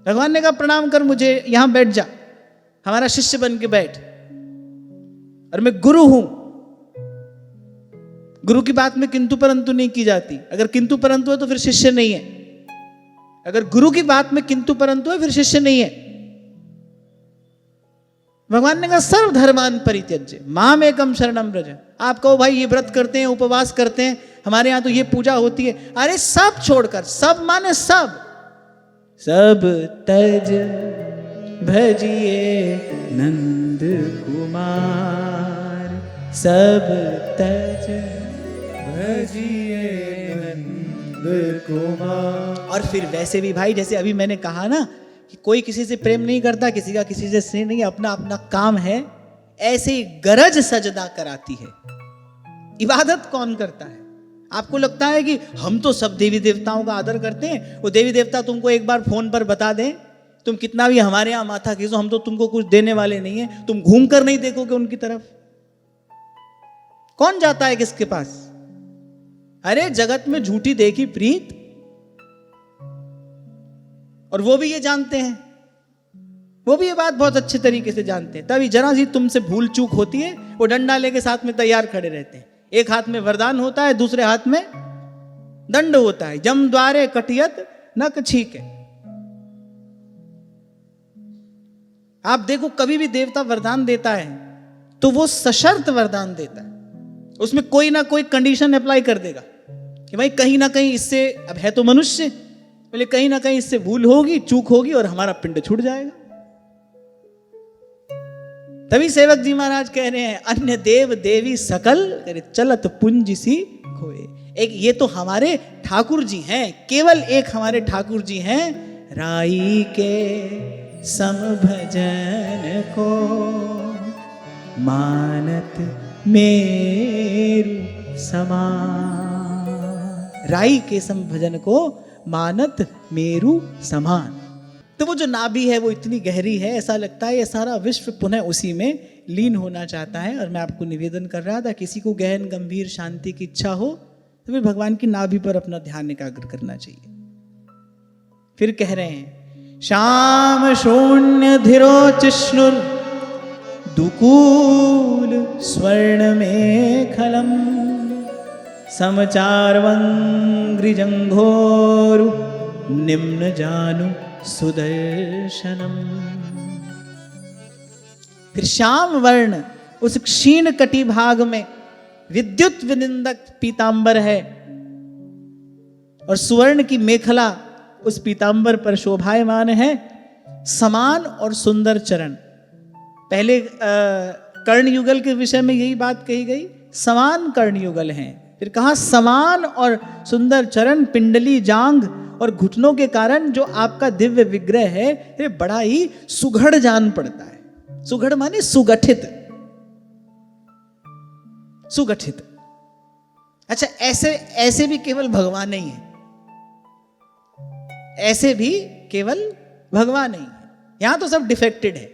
भगवान ने कहा प्रणाम कर मुझे, यहां बैठ जा, हमारा शिष्य बन के बैठ, और मैं गुरु हूं। गुरु की बात में किंतु परंतु नहीं की जाती। अगर किंतु परंतु है तो फिर शिष्य नहीं है। अगर गुरु की बात में किंतु परंतु है फिर शिष्य नहीं है। भगवान ने कहा सर्वधर्मान परित्यज्य माम एकम शरणम व्रज। आप कहो भाई ये व्रत करते हैं, उपवास करते हैं, हमारे यहां तो ये पूजा होती है। अरे सब छोड़कर, सब माने सब, सब तज भजिए नंद कुमार, सब तज भजिए नंद कुमार। और फिर वैसे भी भाई, जैसे अभी मैंने कहा ना कि कोई किसी से प्रेम नहीं करता, किसी का किसी से स्नेह नहीं, अपना अपना काम है, ऐसे ही गरज सजदा कराती है। इबादत कौन करता है? आपको लगता है कि हम तो सब देवी देवताओं का आदर करते हैं, वो देवी देवता तुमको एक बार फोन पर बता दें, तुम कितना भी हमारे यहां माथा खींचो, हम तो तुमको कुछ देने वाले नहीं है, तुम घूम कर नहीं देखोगे उनकी तरफ। कौन जाता है किसके पास? अरे जगत में झूठी देखी प्रीत, और वो भी ये जानते हैं, वो भी ये बात बहुत अच्छे तरीके से जानते हैं। तभी जरा सी तुमसे भूल चूक होती है, वो डंडा लेके साथ में तैयार खड़े रहते हैं। एक हाथ में वरदान होता है, दूसरे हाथ में दंड होता है। जम द्वारे कटियत नक छीके। आप देखो, कभी भी देवता वरदान देता है तो वो सशर्त वरदान देता है, उसमें कोई ना कोई कंडीशन अप्लाई कर देगा कि भाई कहीं ना कहीं इससे, अब है तो मनुष्य, बोले कहीं ना कहीं इससे भूल होगी, चूक होगी और हमारा पिंड छूट जाएगा। तभी सेवक जी महाराज कह रहे हैं, अन्य देव देवी सकल चलत पुंज सी खोए। एक ये तो हमारे ठाकुर जी हैं, केवल एक हमारे ठाकुर जी हैं, राई के सम भजन को मानत मेरु समान। राई के सम भजन को मानत मेरु समान। तो वो जो नाभि है वो इतनी गहरी है, ऐसा लगता है ये सारा विश्व पुनः उसी में लीन होना चाहता है। और मैं आपको निवेदन कर रहा था, किसी को गहन गंभीर शांति की इच्छा हो तो फिर भगवान की नाभि पर अपना ध्यान एकाग्र करना चाहिए। फिर कह रहे हैं, श्याम शून्य धिरोचिष्णुर दुकूल स्वर्ण में खलम समचारवंग्रिजंघोरु निम्न जानु सुदर्शनम। फिर श्याम वर्ण उस क्षीण कटी भाग में विद्युत विनिंदक पीतांबर है और सुवर्ण की मेखला उस पीतांबर पर शोभायमान है। समान और सुंदर चरण। पहले कर्ण युगल के विषय में यही बात कही गई, समान कर्ण युगल हैं। फिर कहा समान और सुंदर चरण, पिंडली जांघ और घुटनों के कारण जो आपका दिव्य विग्रह है ये बड़ा ही सुघड़ जान पड़ता है। सुघड़ माने सुगठित, सुगठित। अच्छा, ऐसे भी केवल भगवान नहीं है, ऐसे भी केवल भगवान नहीं है। यहां तो सब डिफेक्टेड है,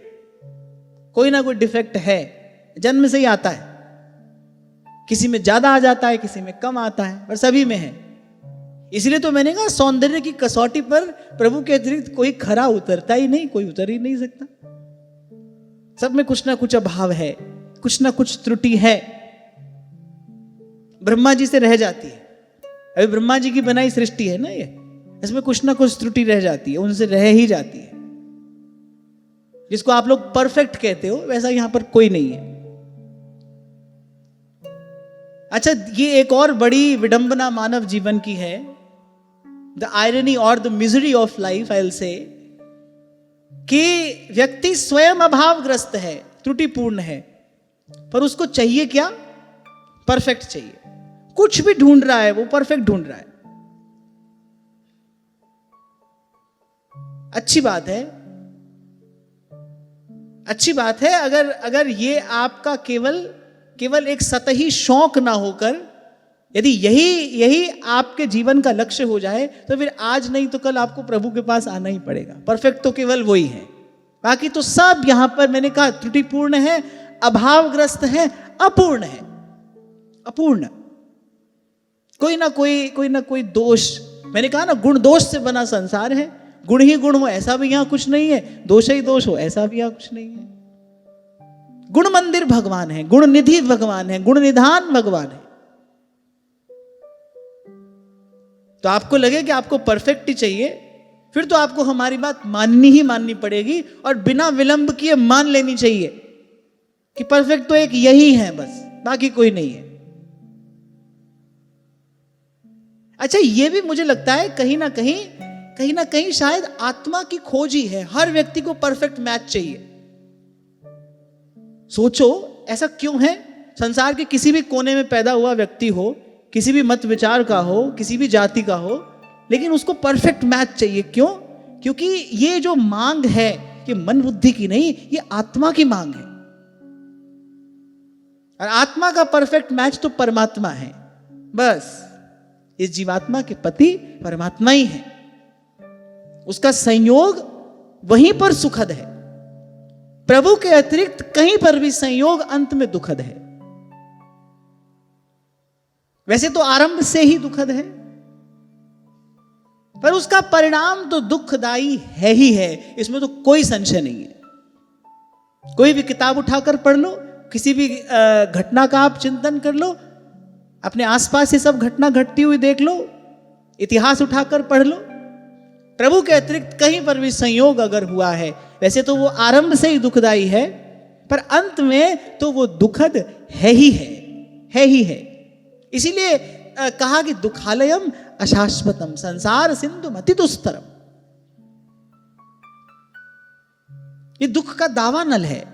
कोई ना कोई डिफेक्ट है, जन्म से ही आता है। किसी में ज्यादा आ जाता है, किसी में कम आता है, पर सभी में है। इसलिए तो मैंने कहा सौंदर्य की कसौटी पर प्रभु के अतिरिक्त कोई खरा उतरता ही नहीं, कोई उतर ही नहीं सकता। सब में कुछ ना कुछ अभाव है, कुछ ना कुछ त्रुटि है। ब्रह्मा जी से रह जाती है, अभी ब्रह्मा जी की बनाई सृष्टि है ना ये, इसमें कुछ ना कुछ त्रुटि रह जाती है, उनसे रह ही जाती है। जिसको आप लोग परफेक्ट कहते हो वैसा यहां पर कोई नहीं है। अच्छा, ये एक और बड़ी विडंबना मानव जीवन की है, द आयरनी और the misery of life I will say, कि व्यक्ति स्वयं अभावग्रस्त है, त्रुटिपूर्ण है, पर उसको चाहिए क्या? परफेक्ट चाहिए। कुछ भी ढूंढ रहा है वो परफेक्ट ढूंढ रहा है। अच्छी बात है, अच्छी बात है। अगर ये आपका केवल एक सतही शौक ना होकर, यदि यही आपके जीवन का लक्ष्य हो जाए, तो फिर आज नहीं तो कल आपको प्रभु के पास आना ही पड़ेगा। परफेक्ट तो केवल वही है, बाकी तो सब यहां पर मैंने कहा त्रुटिपूर्ण है, अभावग्रस्त है, अपूर्ण है, अपूर्ण। कोई ना कोई दोष, मैंने कहा ना गुण दोष से बना संसार है। गुण ही गुण हो ऐसा भी यहां कुछ नहीं है, दोष ही दोष हो ऐसा भी यहां कुछ नहीं है। गुण मंदिर भगवान है, गुण निधि भगवान है, गुण निधान भगवान है। तो आपको लगे कि आपको परफेक्ट ही चाहिए, फिर तो आपको हमारी बात माननी ही माननी पड़ेगी और बिना विलंब किए मान लेनी चाहिए कि परफेक्ट तो एक यही है, बस बाकी कोई नहीं है। अच्छा, ये भी मुझे लगता है कहीं ना कहीं शायद आत्मा की खोज ही है। हर व्यक्ति को परफेक्ट मैच चाहिए। सोचो ऐसा क्यों है? संसार के किसी भी कोने में पैदा हुआ व्यक्ति हो, किसी भी मत विचार का हो, किसी भी जाति का हो, लेकिन उसको परफेक्ट मैच चाहिए। क्यों? क्योंकि ये जो मांग है ये मन बुद्धि की नहीं, ये आत्मा की मांग है। और आत्मा का परफेक्ट मैच तो परमात्मा है। बस इस जीवात्मा के पति परमात्मा ही है, उसका संयोग वहीं पर सुखद है। प्रभु के अतिरिक्त कहीं पर भी संयोग अंत में दुखद है। वैसे तो आरंभ से ही दुखद है, पर उसका परिणाम तो दुखदाई है ही है, इसमें तो कोई संशय नहीं है। कोई भी किताब उठाकर पढ़ लो, किसी भी घटना का आप चिंतन कर लो, अपने आसपास ये सब घटना घटती हुई देख लो, इतिहास उठाकर पढ़ लो। प्रभु के अतिरिक्त कहीं पर भी संयोग अगर हुआ है, वैसे तो वो आरंभ से ही दुखदाई है, पर अंत में तो वो दुखद है ही है। इसीलिए कहा कि दुखालयम अशाश्वतम संसार सिंधु मति दुस्तरम। ये दुख का दावानल है।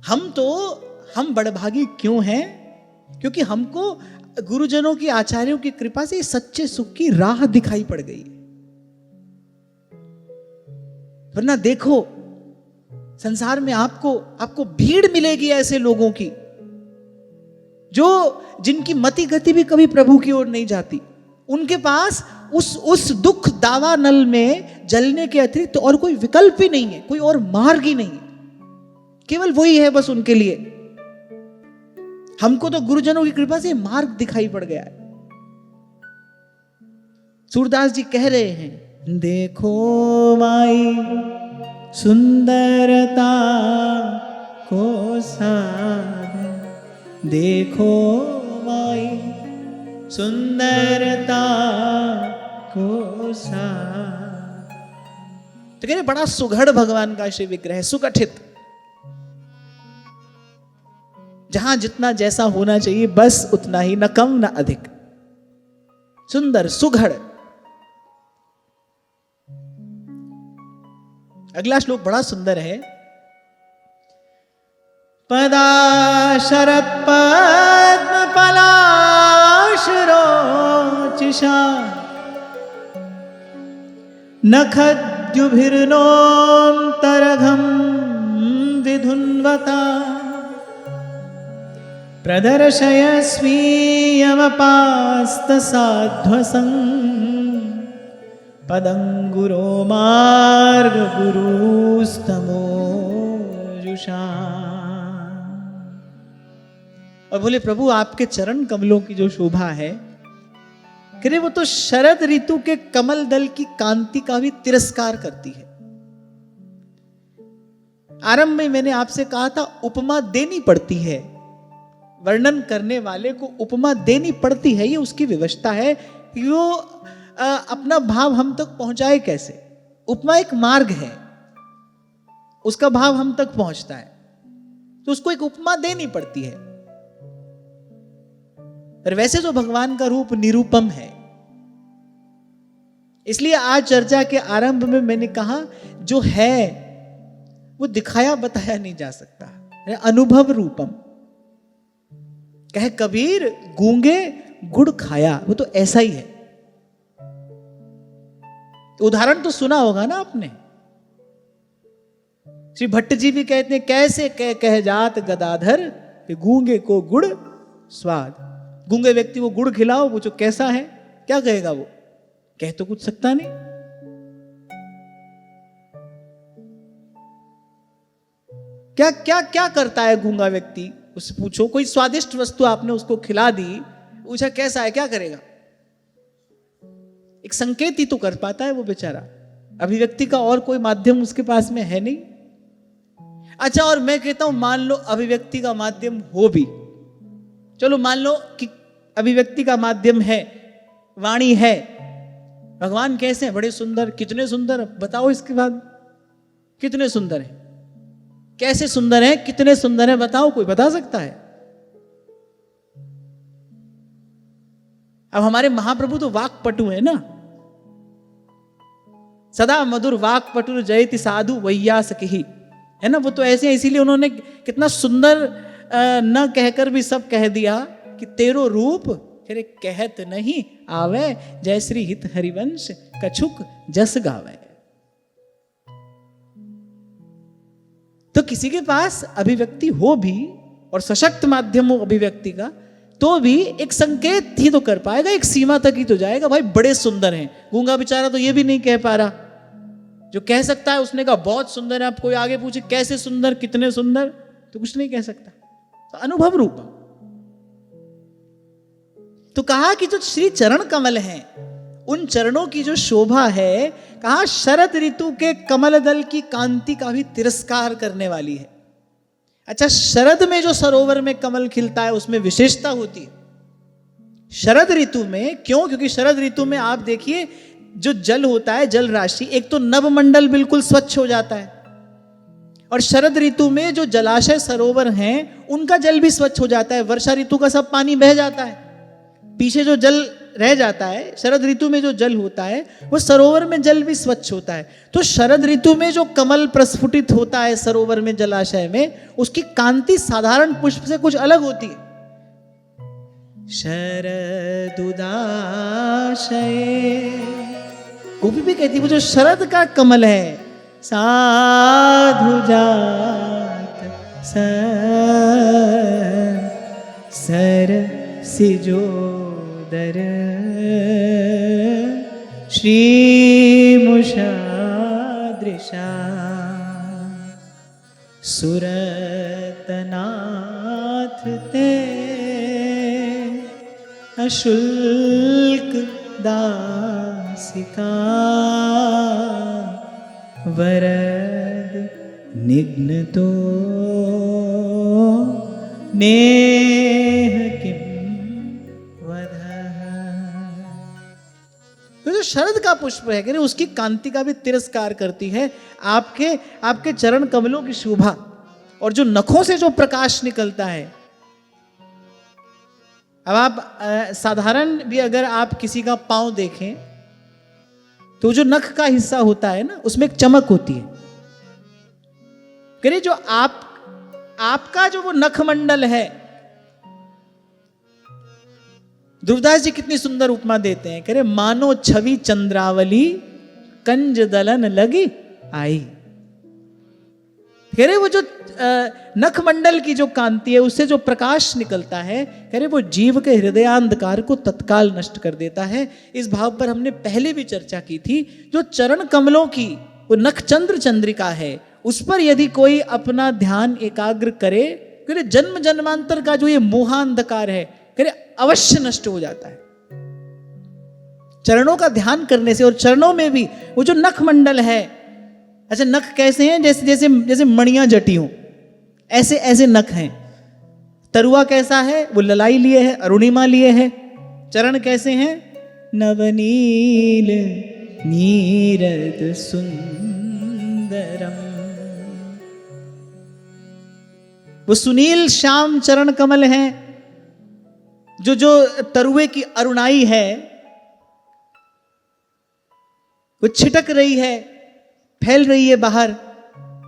हम बड़भागी क्यों हैं? क्योंकि हमको गुरुजनों की, आचार्यों की कृपा से सच्चे सुख की राह दिखाई पड़ गई। वरना देखो संसार में आपको भीड़ मिलेगी ऐसे लोगों की जिनकी मति गति भी कभी प्रभु की ओर नहीं जाती। उनके पास उस दुख दावा नल में जलने के अतिरिक्त और कोई विकल्प ही नहीं है, कोई और मार्ग ही नहीं है, केवल वही है बस उनके लिए। हमको तो गुरुजनों की कृपा से मार्ग दिखाई पड़ गया है। सूरदास जी कह रहे हैं, देखो माई सुंदरता को साधन, देखो माई सुंदरता को साधन। तो कह रहे बड़ा सुघड़ भगवान का श्री विग्रह है, सुगठित, जहां जितना जैसा होना चाहिए बस उतना ही, न कम न अधिक, सुंदर सुघड़। अगला श्लोक बड़ा सुंदर है। पदा शरत पद्म पलाशरोचिषा नखद्युभिर्नोऽन्तरघं विधुन्वता प्रदर्शय स्वीयमपास्तसाध्वसं पदं गुरो मार्ग गुरुस्तमोजुषा। और बोले प्रभु आपके चरण कमलों की जो शोभा है, करे वो तो शरद ऋतु के कमल दल की कांति का भी तिरस्कार करती है। आरंभ में मैंने आपसे कहा था उपमा देनी पड़ती है, वर्णन करने वाले को उपमा देनी पड़ती है, ये उसकी व्यवस्था है कि वो अपना भाव हम तक पहुंचाए कैसे। उपमा एक मार्ग है, उसका भाव हम तक पहुंचता है, तो उसको एक उपमा देनी पड़ती है। पर वैसे तो भगवान का रूप निरूपम है, इसलिए आज चर्चा के आरंभ में मैंने कहा जो है वो दिखाया बताया नहीं जा सकता, अनुभव रूपम। कहे कबीर गूंगे गुड़ खाया, वो तो ऐसा ही है। उदाहरण तो सुना होगा ना आपने। श्री भट्ट जी भी कहते हैं, कैसे कह जात गदाधर कि गूंगे को गुड़ स्वाद। गूंगे व्यक्ति को गुड़ खिलाओ, वो जो कैसा है, क्या कहेगा वो? कह तो कुछ सकता नहीं। क्या क्या क्या करता है गूंगा व्यक्ति? उससे पूछो, कोई स्वादिष्ट वस्तु आपने उसको खिला दी, पूछा कैसा है, क्या करेगा? एक संकेत ही तो कर पाता है वो बेचारा, अभिव्यक्ति का और कोई माध्यम उसके पास में है नहीं। अच्छा, और मैं कहता हूं मान लो अभिव्यक्ति का माध्यम हो भी, चलो मान लो कि अभिव्यक्ति का माध्यम है, वाणी है। भगवान कैसे हैं? बड़े सुंदर। कितने सुंदर? बताओ इसके बाद कितने सुंदर हैं, कैसे सुंदर हैं, कितने सुंदर हैं, बताओ, कोई बता सकता है? अब हमारे महाप्रभु तो वाक्पटु है ना, सदा मधुर वाक्पटुर जयति साधु वैयासकिहि, है ना। वो तो ऐसे हैं, इसीलिए उन्होंने कितना सुंदर न कहकर भी सब कह दिया कि तेरो रूप फिर कहत नहीं आवे, जय श्री हित हरिवंश कछुक जस गावे। तो किसी के पास अभिव्यक्ति हो भी और सशक्त माध्यम हो अभिव्यक्ति का, तो भी एक संकेत ही तो कर पाएगा, एक सीमा तक ही तो जाएगा। भाई बड़े सुंदर हैं। गूंगा बेचारा तो ये भी नहीं कह पा रहा, जो कह सकता है उसने कहा बहुत सुंदर है। आप कोई आगे पूछे कैसे सुंदर, कितने सुंदर, तो कुछ नहीं कह सकता। तो अनुभव रूप। तो कहा कि जो श्री चरण कमल हैं, उन चरणों की जो शोभा है, कहा शरद ऋतु के कमल दल की कांति का भी तिरस्कार करने वाली है। अच्छा, शरद में जो सरोवर में कमल खिलता है उसमें विशेषता होती है। शरद ऋतु में क्यों? क्योंकि शरद ऋतु में आप देखिए जो जल होता है, जल राशि, एक तो नभमंडल बिल्कुल स्वच्छ हो जाता है, और शरद ऋतु में जो जलाशय सरोवर हैं उनका जल भी स्वच्छ हो जाता है। वर्षा ऋतु का सब पानी बह जाता है, पीछे जो जल रह जाता है, शरद ऋतु में जो जल होता है वो सरोवर में जल भी स्वच्छ होता है। तो शरद ऋतु में जो कमल प्रस्फुटित होता है सरोवर में, जलाशय में, उसकी कांति साधारण पुष्प से कुछ अलग होती है। शरदुदाशय, गोपी भी कहती है वो जो शरद का कमल है, साधु जात सर सिजोदर श्रीमुषादृशा सुरतनाथ ते अशुल्क दासिका वरद निघ्नतो नेह किम वधः। तो जो शरद का पुष्प है कि उसकी कांति का भी तिरस्कार करती है आपके चरण कमलों की शोभा, और जो नखों से जो प्रकाश निकलता है। अब आप साधारण भी अगर आप किसी का पांव देखें तो जो नख का हिस्सा होता है ना, उसमें एक चमक होती है। करिए जो आपका जो वो नखमंडल है, ध्रुवदास जी कितनी सुंदर उपमा देते हैं, कह रहे मानो छवि चंद्रावली कंज दलन लगी आई। कह रहे वो जो नखमंडल की जो कांति है, उससे जो प्रकाश निकलता है, कह रहे वो जीव के हृदयांधकार को तत्काल नष्ट कर देता है। इस भाव पर हमने पहले भी चर्चा की थी। जो चरण कमलों की वो नखचंद्र चंद्रिका है, उस पर यदि कोई अपना ध्यान एकाग्र करे, कह रहे जन्म जन्मांतर का जो ये मोहांधकार है, कह रहे अवश्य नष्ट हो जाता है चरणों का ध्यान करने से। और चरणों में भी वो जो नखमंडल है, अच्छा नख कैसे हैं? जैसे जैसे जैसे मणियां जटी हों, ऐसे ऐसे नख हैं। तरुआ कैसा है? वो ललाई लिए है, अरुणिमा लिए है। चरण कैसे हैं? नवनील नीरद सुंदरम, वो सुनील श्याम चरण कमल हैं। जो तरुए की अरुणाई है वो छिटक रही है, फैल रही है बाहर।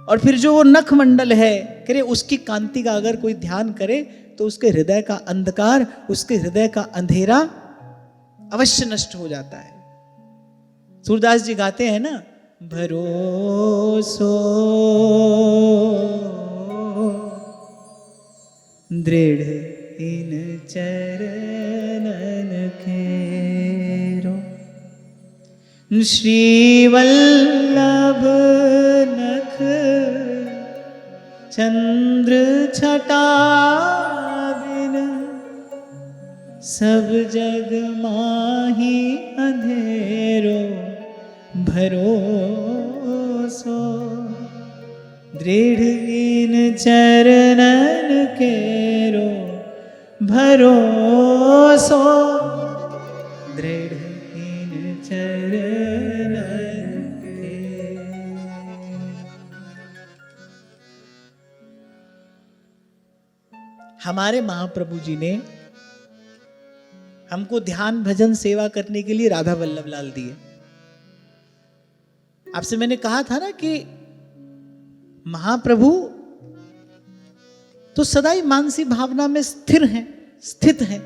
और फिर जो वो नख मंडल है, करे उसकी कांति का अगर कोई ध्यान करे तो उसके हृदय का अंधकार, उसके हृदय का अंधेरा अवश्य नष्ट हो जाता है। सूरदास जी गाते हैं ना, भरोसो दृढ़ इन चरणन केरो, श्रीवल्लभ नख चंद्र छटा बिन, सब जग माही अंधेरो भरोसो, दृढ़ इन चरणन केरो भरोसो, दृढ़ इन चरणन केरो। हमारे महाप्रभु जी ने हमको ध्यान भजन सेवा करने के लिए राधा वल्लभ लाल दिए। आपसे मैंने कहा था ना कि महाप्रभु तो सदा ही मानसी भावना में स्थित हैं।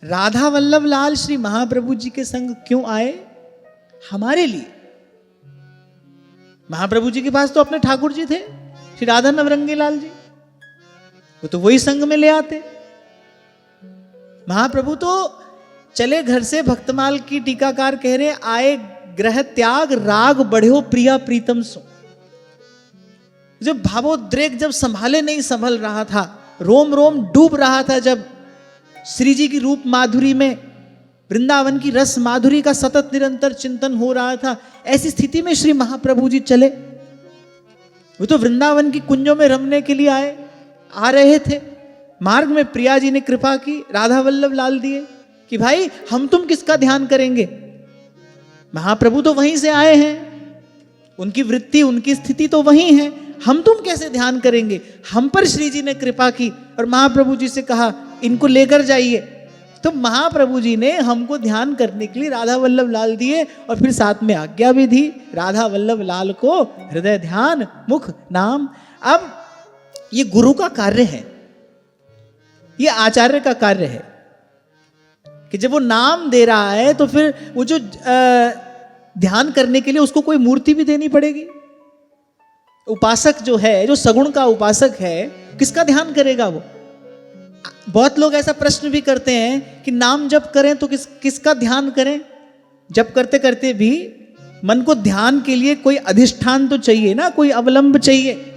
राधा वल्लभ लाल श्री महाप्रभु जी के संग क्यों आए? हमारे लिए। महाप्रभु जी के पास तो अपने ठाकुर जी थे, श्री राधा नवरंगी लाल जी, वो तो वही संग में ले आते। महाप्रभु तो चले घर से, भक्तमाल की टीकाकार कह रहे, आए ग्रह त्याग राग बढ़ो प्रिया प्रीतम सो। जब भावोद्रेक जब संभाले नहीं संभल रहा था, रोम रोम डूब रहा था, जब श्री जी की रूप माधुरी में, वृंदावन की रस माधुरी का सतत निरंतर चिंतन हो रहा था, ऐसी स्थिति में श्री महाप्रभु जी चले। वो तो वृंदावन की कुंजों में रमने के लिए आ रहे थे। मार्ग में प्रिया जी ने कृपा की, राधा वल्लभ लाल दिए कि भाई हम तुम किसका ध्यान करेंगे, महाप्रभु तो वहीं से आए हैं, उनकी वृत्ति उनकी स्थिति तो वहीं है, हम तुम कैसे ध्यान करेंगे। हम पर श्री जी ने कृपा की और महाप्रभु जी से कहा इनको लेकर जाइए। तो महाप्रभु जी ने हमको ध्यान करने के लिए राधा वल्लभ लाल दिए और फिर साथ में आज्ञा भी दी, राधा वल्लभ लाल को हृदय ध्यान मुख नाम। अब ये गुरु का कार्य है, ये आचार्य का कार्य है कि जब वो नाम दे रहा है तो फिर वो जो ध्यान करने के लिए उसको कोई मूर्ति भी देनी पड़ेगी। उपासक जो है, जो सगुण का उपासक है, किसका ध्यान करेगा वो। बहुत लोग ऐसा प्रश्न भी करते हैं कि नाम जप करें तो किसका ध्यान करें। जप करते करते भी मन को ध्यान के लिए कोई अधिष्ठान तो चाहिए ना, कोई अवलंब चाहिए।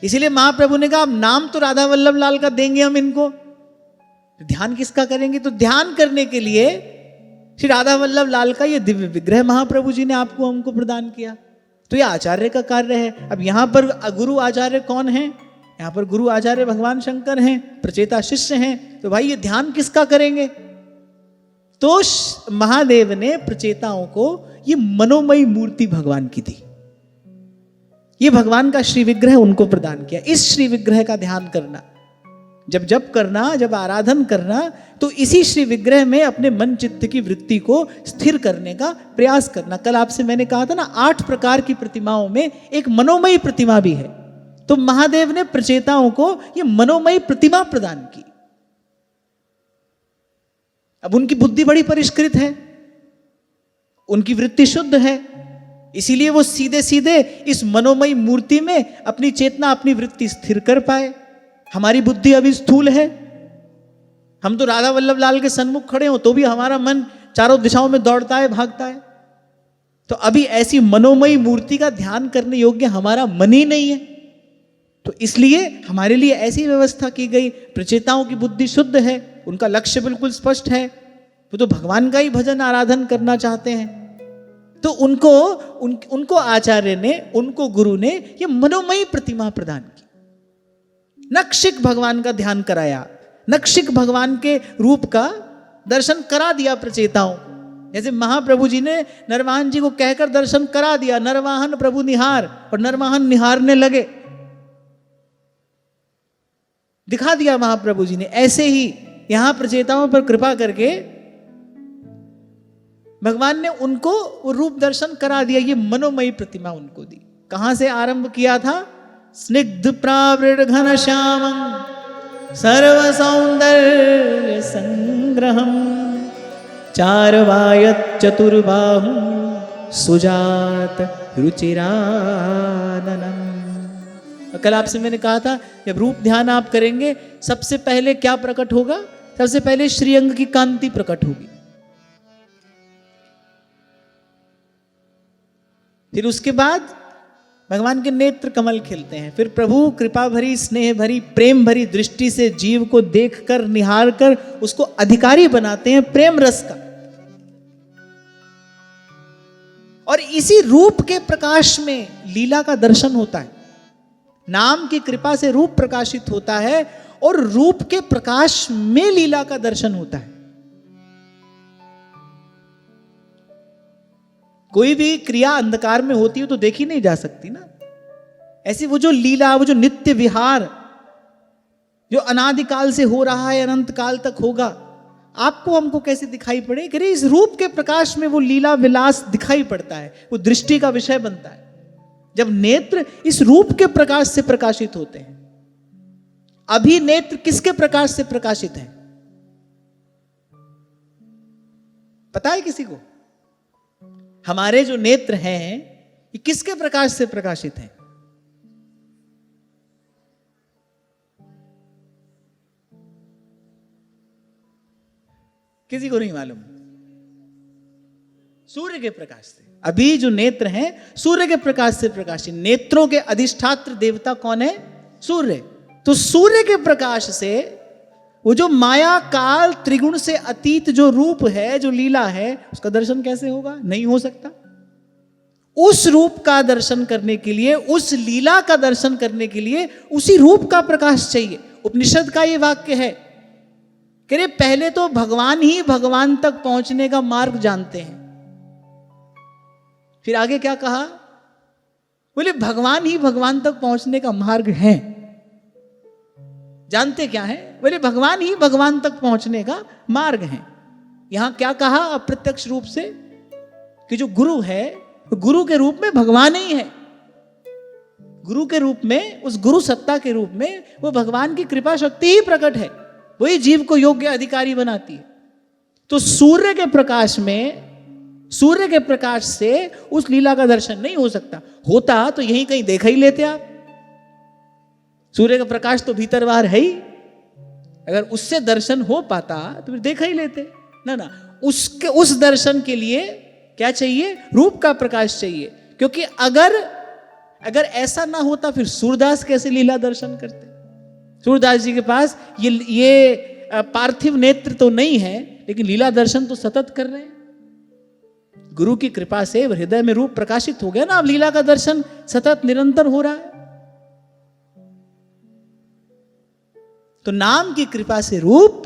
इसीलिए महाप्रभु ने कहा नाम तो राधा वल्लभ लाल का देंगे हम इनको, ध्यान किसका करेंगे। तो ध्यान करने के लिए श्री राधा वल्लभ लाल का ये दिव्य विग्रह महाप्रभु जी ने आपको हमको प्रदान किया। तो ये आचार्य का कार्य है। अब यहां पर गुरु आचार्य कौन है, यहां पर गुरु आचार्य भगवान शंकर हैं, प्रचेता शिष्य हैं। तो भाई ये ध्यान किसका करेंगे। तो महादेव ने प्रचेताओं को ये मनोमयी मूर्ति भगवान की दी, ये भगवान का श्री विग्रह उनको प्रदान किया। इस श्री विग्रह का ध्यान करना, जब जप करना, जब आराधन करना, तो इसी श्री विग्रह में अपने मन चित्त की वृत्ति को स्थिर करने का प्रयास करना। कल आपसे मैंने कहा था ना 8 प्रकार की प्रतिमाओं में एक मनोमयी प्रतिमा भी है। तो महादेव ने प्रचेताओं को ये मनोमयी प्रतिमा प्रदान की। अब उनकी बुद्धि बड़ी परिष्कृत है, उनकी वृत्ति शुद्ध है, इसीलिए वो सीधे सीधे इस मनोमयी मूर्ति में अपनी चेतना, अपनी वृत्ति स्थिर कर पाए। हमारी बुद्धि अभी स्थूल है, हम तो राधा वल्लभ लाल के सन्मुख खड़े हो तो भी हमारा मन चारों दिशाओं में दौड़ता है, भागता है। तो अभी ऐसी मनोमयी मूर्ति का ध्यान करने योग्य हमारा मन ही नहीं है। तो इसलिए हमारे लिए ऐसी व्यवस्था की गई। प्रचेताओं की बुद्धि शुद्ध है, उनका लक्ष्य बिल्कुल स्पष्ट है, वो तो भगवान का ही भजन आराधन करना चाहते हैं। तो उनको आचार्य ने, उनको गुरु ने ये मनोमयी प्रतिमा प्रदान की। नक्षिक भगवान का ध्यान कराया, नक्षिक भगवान के रूप का दर्शन करा दिया प्रचेताओं। जैसे महाप्रभु जी ने नरवाहन जी को कहकर दर्शन करा दिया, नरवाहन प्रभु निहार, और नरवाहन निहारने लगे, दिखा दिया महाप्रभु जी ने। ऐसे ही यहां प्रचेताओं पर कृपा करके भगवान ने उनको वो रूप दर्शन करा दिया, ये मनोमयी प्रतिमा उनको दी। कहां से आरंभ किया था। स्निग्ध प्रावृत घन श्यामं सर्व सौंदर्य संग्रहम चारवायत चतुर्बाहु सुजात रुचिराननम। कल आपसे मैंने कहा था जब रूप ध्यान आप करेंगे सबसे पहले क्या प्रकट होगा। सबसे पहले श्रीअंग की कांति प्रकट होगी, फिर उसके बाद भगवान के नेत्र कमल खिलते हैं। फिर प्रभु कृपा भरी, स्नेह भरी, प्रेम भरी दृष्टि से जीव को देखकर, निहार कर उसको अधिकारी बनाते हैं प्रेम रस का। और इसी रूप के प्रकाश में लीला का दर्शन होता है। नाम की कृपा से रूप प्रकाशित होता है और रूप के प्रकाश में लीला का दर्शन होता है। कोई भी क्रिया अंधकार में होती है तो देखी नहीं जा सकती ना। ऐसी वो जो लीला, वो जो नित्य विहार जो अनादिकाल से हो रहा है, अनंत काल तक होगा, आपको हमको कैसे दिखाई पड़े कि इस रूप के प्रकाश में वो लीला विलास दिखाई पड़ता है, वो दृष्टि का विषय बनता है जब नेत्र इस रूप के प्रकाश से प्रकाशित होते हैं। अभी नेत्र किसके प्रकाश से प्रकाशित है पता है किसी को। हमारे जो नेत्र हैं ये किसके प्रकाश से प्रकाशित हैं। किसी को नहीं मालूम। सूर्य के प्रकाश से। अभी जो नेत्र हैं सूर्य के प्रकाश से प्रकाशित। नेत्रों के अधिष्ठात्र देवता कौन है? सूर्य। तो सूर्य के प्रकाश से वो जो माया काल त्रिगुण से अतीत जो रूप है, जो लीला है, उसका दर्शन कैसे होगा? नहीं हो सकता। उस रूप का दर्शन करने के लिए, उस लीला का दर्शन करने के लिए उसी रूप का प्रकाश चाहिए, उपनिषद का ये वाक्य है। कह रहे पहले तो भगवान ही भगवान तक पहुंचने का मार्ग जानते हैं। फिर आगे क्या कहा? बोले भगवान ही भगवान तक पहुंचने का मार्ग है। जानते क्या है? बोले भगवान ही भगवान तक पहुंचने का मार्ग है। यहां क्या कहा अप्रत्यक्ष रूप से कि जो गुरु है गुरु के रूप में भगवान ही है। गुरु के रूप में, उस गुरु सत्ता के रूप में वो भगवान की कृपा शक्ति ही प्रकट है, वही जीव को योग्य अधिकारी बनाती है। तो सूर्य के प्रकाश में, सूर्य के प्रकाश से उस लीला का दर्शन नहीं हो सकता। होता तो यहीं कहीं देखा ही लेते आप। सूर्य का प्रकाश तो भीतर बाहर है ही, अगर उससे दर्शन हो पाता तो फिर देखा ही लेते ना। ना, उसके उस दर्शन के लिए क्या चाहिए? रूप का प्रकाश चाहिए। क्योंकि अगर ऐसा ना होता फिर सूरदास कैसे लीला दर्शन करते? सूरदास जी के पास ये पार्थिव नेत्र तो नहीं है, लेकिन लीला दर्शन तो सतत कर रहे हैं। गुरु की कृपा से हृदय में रूप प्रकाशित हो गया ना, अब लीला का दर्शन सतत निरंतर हो रहा है। तो नाम की कृपा से रूप,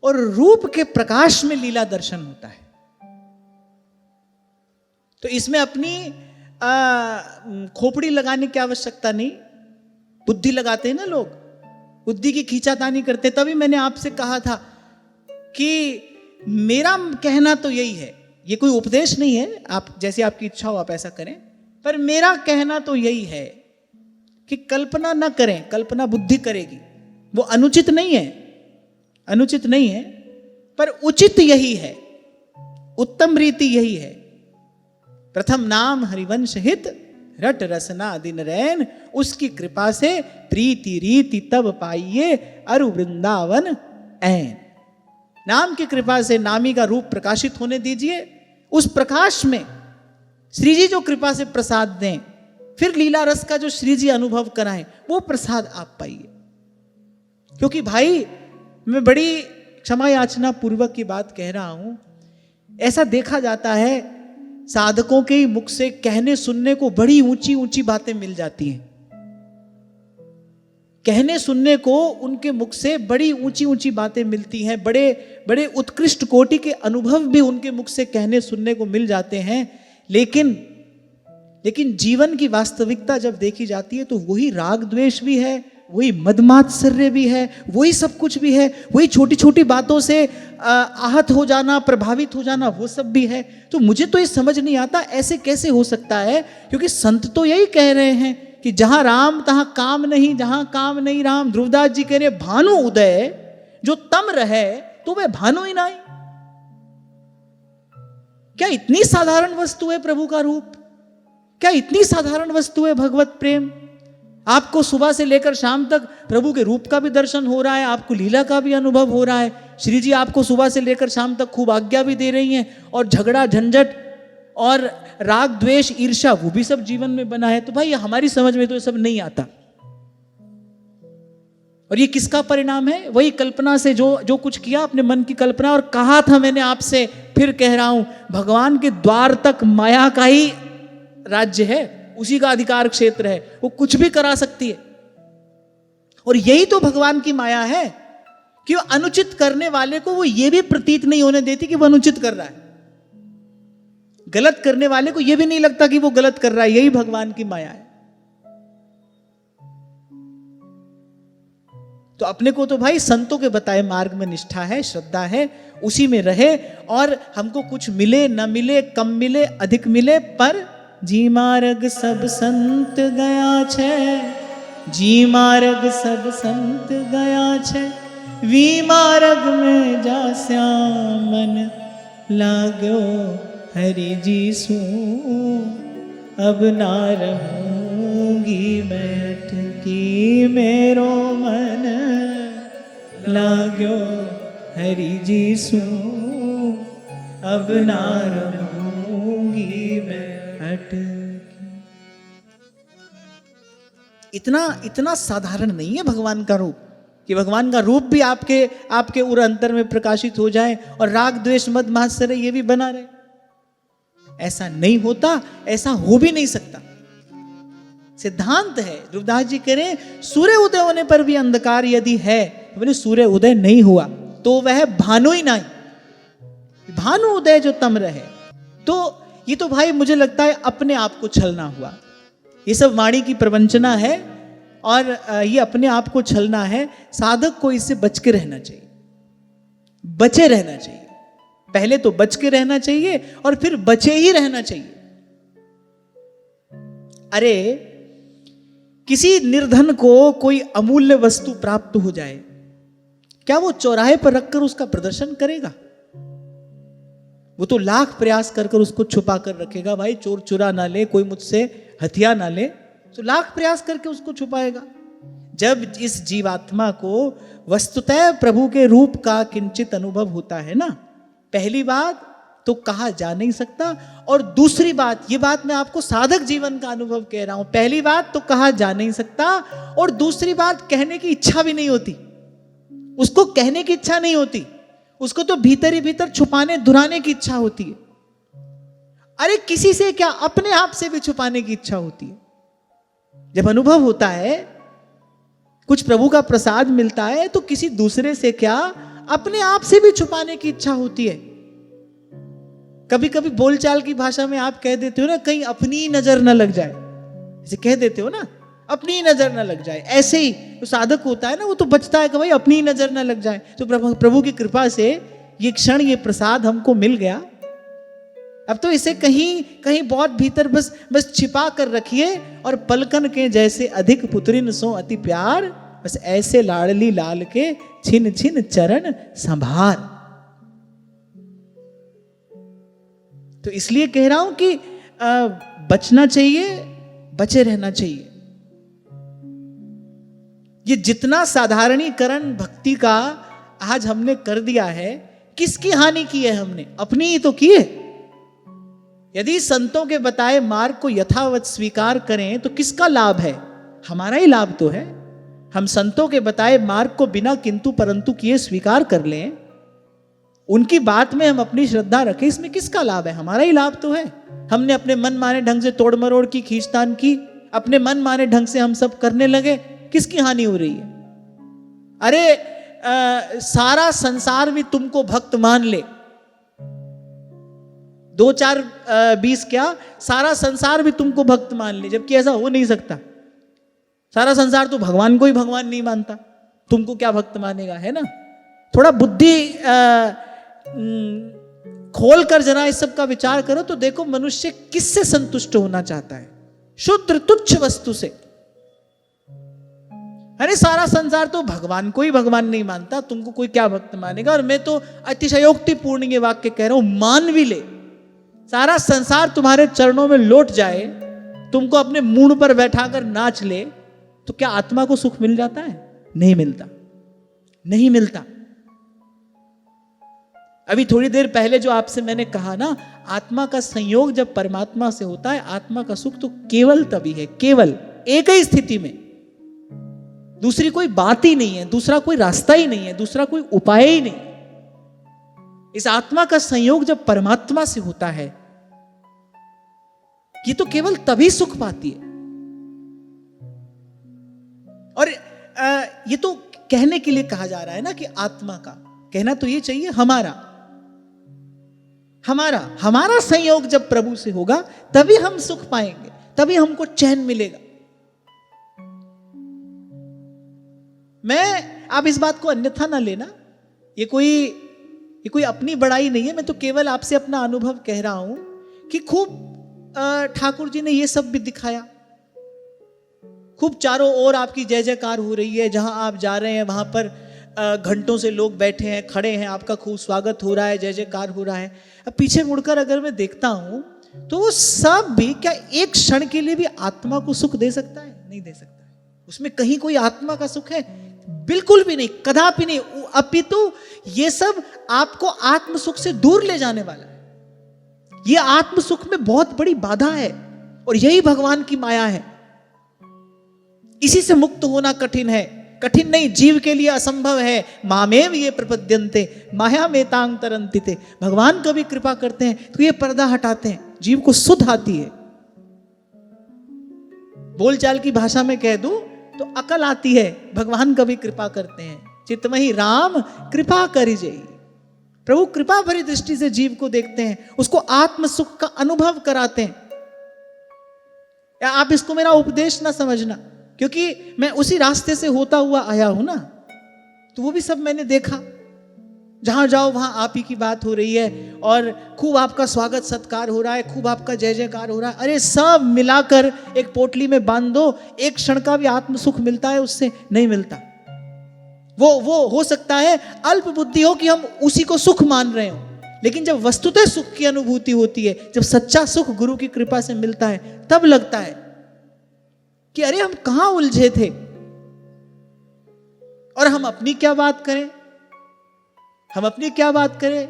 और रूप के प्रकाश में लीला दर्शन होता है। तो इसमें अपनी खोपड़ी लगाने की आवश्यकता नहीं। बुद्धि लगाते हैं ना लोग, बुद्धि की खींचातानी करते। तभी मैंने आपसे कहा था कि मेरा कहना तो यही है, ये कोई उपदेश नहीं है, आप जैसे आपकी इच्छा हो आप ऐसा करें, पर मेरा कहना तो यही है कि कल्पना ना करें। कल्पना बुद्धि करेगी, वो अनुचित नहीं है, अनुचित नहीं है, पर उचित यही है, उत्तम रीति यही है। प्रथम नाम हरिवंश हित, रट रसना दिन रैन, उसकी कृपा से प्रीति रीति तब पाइये, अरु वृंदावन ऐन। नाम की कृपा से नामी का रूप प्रकाशित होने दीजिए। उस प्रकाश में श्री जी जो कृपा से प्रसाद दें, फिर लीला रस का जो श्री जी अनुभव कराएं, वो प्रसाद आप पाइए। क्योंकि भाई मैं बड़ी क्षमा याचना पूर्वक की बात कह रहा हूं, ऐसा देखा जाता है साधकों के ही मुख से कहने सुनने को बड़ी ऊंची ऊंची बातें मिल जाती हैं। कहने सुनने को उनके मुख से बड़ी ऊंची ऊंची बातें मिलती हैं, बड़े बड़े उत्कृष्ट कोटि के अनुभव भी उनके मुख से कहने सुनने को मिल जाते हैं। लेकिन जीवन की वास्तविकता जब देखी जाती है तो वही राग द्वेष भी है, वही मदमात्सर्य भी है, वही सब कुछ भी है, वही छोटी छोटी बातों से आहत हो जाना, प्रभावित हो जाना, वो सब भी है। तो मुझे तो ये समझ नहीं आता ऐसे कैसे हो सकता है, क्योंकि संत तो यही कह रहे हैं कि जहां राम तहां काम नहीं, जहां काम नहीं राम। ध्रुवदास जी कह रहे भानु उदय जो तम रहे तो वह भानु ही नहीं। क्या इतनी साधारण वस्तु है प्रभु का रूप? क्या इतनी साधारण वस्तु है भगवत प्रेम? आपको सुबह से लेकर शाम तक प्रभु के रूप का भी दर्शन हो रहा है, आपको लीला का भी अनुभव हो रहा है। श्री जी आपको सुबह से लेकर शाम तक खूब आज्ञा भी दे रही हैं, और झगड़ा झंझट और राग द्वेष ईर्ष्या वो भी सब जीवन में बना है। तो भाई हमारी समझ में तो ये सब नहीं आता। और ये किसका परिणाम है? वही कल्पना से जो कुछ किया अपने मन की कल्पना। और कहा था मैंने आपसे, फिर कह रहा हूं, भगवान के द्वार तक माया का ही राज्य है, उसी का अधिकार क्षेत्र है, वो कुछ भी करा सकती है। और यही तो भगवान की माया है कि वो अनुचित करने वाले को वो ये भी प्रतीत नहीं होने देती कि वो अनुचित कर रहा है। गलत करने वाले को ये भी नहीं लगता कि वो गलत कर रहा है। यही भगवान की माया है। तो अपने को तो भाई संतों के बताए मार्ग में निष्ठा है, श्रद्धा है, उसी में रहे। और हमको कुछ मिले न मिले, कम मिले अधिक मिले, पर जी मार्ग सब संत गया छे, जी मार्ग सब संत गया छे, वी मार्ग में जा श्यामन लागो हरि जी सू, अब ना रहूंगी बैठ की मेरो मन, लागो हरि जी सू, अब ना रहूंगी बैठ। इतना साधारण नहीं है भगवान का रूप कि भगवान का रूप भी आपके उर अंतर में प्रकाशित हो जाए और राग द्वेष मद मात्सर्य ये भी बना रहे। ऐसा नहीं होता, ऐसा हो भी नहीं सकता। सिद्धांत है। ध्रुवदास जी कह रहे हैं सूर्य उदय होने पर भी अंधकार यदि है, बोले सूर्य उदय नहीं हुआ तो वह भानु ही नहीं, भानु उदय जो तम रहे। तो ये तो भाई मुझे लगता है अपने आप को छलना हुआ। ये सब वाणी की प्रवंचना है और ये अपने आप को छलना है। साधक को इससे बच के रहना चाहिए, बचे रहना चाहिए। पहले तो बच के रहना चाहिए और फिर बचे ही रहना चाहिए। अरे किसी निर्धन को कोई अमूल्य वस्तु प्राप्त हो जाए, क्या वो चौराहे पर रखकर उसका प्रदर्शन करेगा? वो तो लाख प्रयास कर कर उसको छुपा कर रखेगा। भाई चोर चुरा ना ले, कोई मुझसे हथिया ना ले, तो लाख प्रयास करके उसको छुपाएगा। जब इस जीवात्मा को वस्तुतः प्रभु के रूप का किंचित अनुभव होता है ना, पहली बात तो कहा जा नहीं सकता, और दूसरी बात, ये बात मैं आपको साधक जीवन का अनुभव कह रहा हूं, पहली बात तो कहा जा नहीं सकता और दूसरी बात कहने की इच्छा भी नहीं होती। उसको कहने की इच्छा नहीं होती, उसको तो भीतर ही भीतर छुपाने धुराने की इच्छा होती है। अरे किसी से क्या, अपने आप से भी छुपाने की इच्छा होती है। जब अनुभव होता है, कुछ प्रभु का प्रसाद मिलता है, तो किसी दूसरे से क्या, अपने आप से भी छुपाने की इच्छा होती है। कभी कभी बोलचाल की भाषा में आप कह देते हो ना, कहीं अपनी नजर न लग जाए, जैसे कह देते हो ना, अपनी नजर न लग जाए। ऐसे ही तो साधक होता है ना, वो तो बचता है कि भाई अपनी नजर न लग जाए। तो प्रभु की कृपा से ये क्षण, ये प्रसाद हमको मिल गया। अब तो इसे कहीं कहीं बहुत भीतर बस छिपा कर रखिए, और पलकन के जैसे अधिक पुत्रिन सो अति प्यार, बस ऐसे लाडली लाल के छिन छिन चरण संभार। तो इसलिए कह रहा हूं कि बचना चाहिए, बचे रहना चाहिए। ये जितना साधारणीकरण भक्ति का आज हमने कर दिया है, किसकी हानि की है हमने? अपनी ही तो की है। यदि संतों के बताए मार्ग को यथावत स्वीकार करें तो किसका लाभ है? हमारा ही लाभ तो है। हम संतों के बताए मार्ग को बिना किंतु परंतु किए स्वीकार कर लें, उनकी बात में हम अपनी श्रद्धा रखें, इसमें किसका लाभ है? हमारा ही लाभ तो है। हमने अपने मन माने ढंग से तोड़ मरोड़ की, खींचतान की, अपने मन माने ढंग से हम सब करने लगे, किसकी हानि हो रही है? अरे सारा संसार भी तुमको भक्त मान ले, 2 4 20 क्या, सारा संसार भी तुमको भक्त मान ले, जबकि ऐसा हो नहीं सकता। सारा संसार तो भगवान को ही भगवान नहीं मानता, तुमको क्या भक्त मानेगा? है ना? थोड़ा बुद्धि खोल कर जरा इस सब का विचार करो तो देखो मनुष्य किससे संतुष्ट होना चाहता है? शुद्ध तुच्छ वस्तु से। अरे सारा संसार तो भगवान को ही भगवान नहीं मानता, तुमको कोई क्या भक्त मानेगा? और मैं तो अतिशयोक्तिपूर्ण ये वाक्य कह रहा हूं, मान भी ले, सारा संसार तुम्हारे चरणों में लौट जाए, तुमको अपने मूंड पर बैठाकर नाच ले, तो क्या आत्मा को सुख मिल जाता है? नहीं मिलता, नहीं मिलता। अभी थोड़ी देर पहले जो आपसे मैंने कहा ना, आत्मा का संयोग जब परमात्मा से होता है, आत्मा का सुख तो केवल तभी है, केवल एक ही स्थिति में। दूसरी कोई बात ही नहीं है, दूसरा कोई रास्ता ही नहीं है, दूसरा कोई उपाय ही नहीं। इस आत्मा का संयोग जब परमात्मा से होता है, ये तो केवल तभी सुख पाती है। और ये तो कहने के लिए कहा जा रहा है ना कि आत्मा का, कहना तो ये चाहिए हमारा हमारा संयोग जब प्रभु से होगा, तभी हम सुख पाएंगे, तभी हमको चैन मिलेगा। आप इस बात को अन्यथा ना लेना, ये कोई अपनी बड़ाई नहीं है, मैं तो केवल आपसे अपना अनुभव कह रहा हूं कि खूब ठाकुर जी ने ये सब भी दिखाया। खूब चारों ओर आपकी जय जयकार हो रही है, जहां आप जा रहे हैं वहां पर घंटों से लोग बैठे हैं, खड़े हैं, आपका खूब स्वागत हो रहा है, जय जयकार हो रहा है। अब पीछे मुड़कर अगर मैं देखता हूं तो वो सब भी क्या एक क्षण के लिए भी आत्मा को सुख दे सकता है? नहीं दे सकता है। उसमें कहीं कोई आत्मा का सुख है? बिल्कुल भी नहीं, कदापि नहीं। अपितु ये सब आपको आत्म सुख से दूर ले जाने वाला है। ये आत्म सुख में बहुत बड़ी बाधा है, और यही भगवान की माया है। इसी से मुक्त होना कठिन है, कठिन नहीं, जीव के लिए असंभव है। मामेव ये प्रपद्यन्ते माया में तांग तरंतिते। भगवान कभी कृपा करते हैं तो ये पर्दा हटाते हैं, जीव को सुध आती है। बोलचाल की भाषा में कह दूं तो अकल आती है, भगवान कभी कृपा करते हैं। चित्तमही राम कृपा करिजई। प्रभु कृपा भरी दृष्टि से जीव को देखते हैं, उसको आत्म सुख का अनुभव कराते हैं। या आप इसको मेरा उपदेश ना समझना, क्योंकि मैं उसी रास्ते से होता हुआ आया हूं ना, तो वो भी सब मैंने देखा। जहां जाओ वहां आप ही की बात हो रही है और खूब आपका स्वागत सत्कार हो रहा है, खूब आपका जय जयकार हो रहा है। अरे सब मिलाकर एक पोटली में बांध दो, एक क्षण का भी आत्म सुख मिलता है उससे? नहीं मिलता। वो हो सकता है अल्प बुद्धि हो कि हम उसी को सुख मान रहे हो, लेकिन जब वस्तुतः सुख की अनुभूति होती है, जब सच्चा सुख गुरु की कृपा से मिलता है, तब लगता है कि अरे हम कहां उलझे थे। और हम अपनी क्या बात करें, हम अपनी क्या बात करें।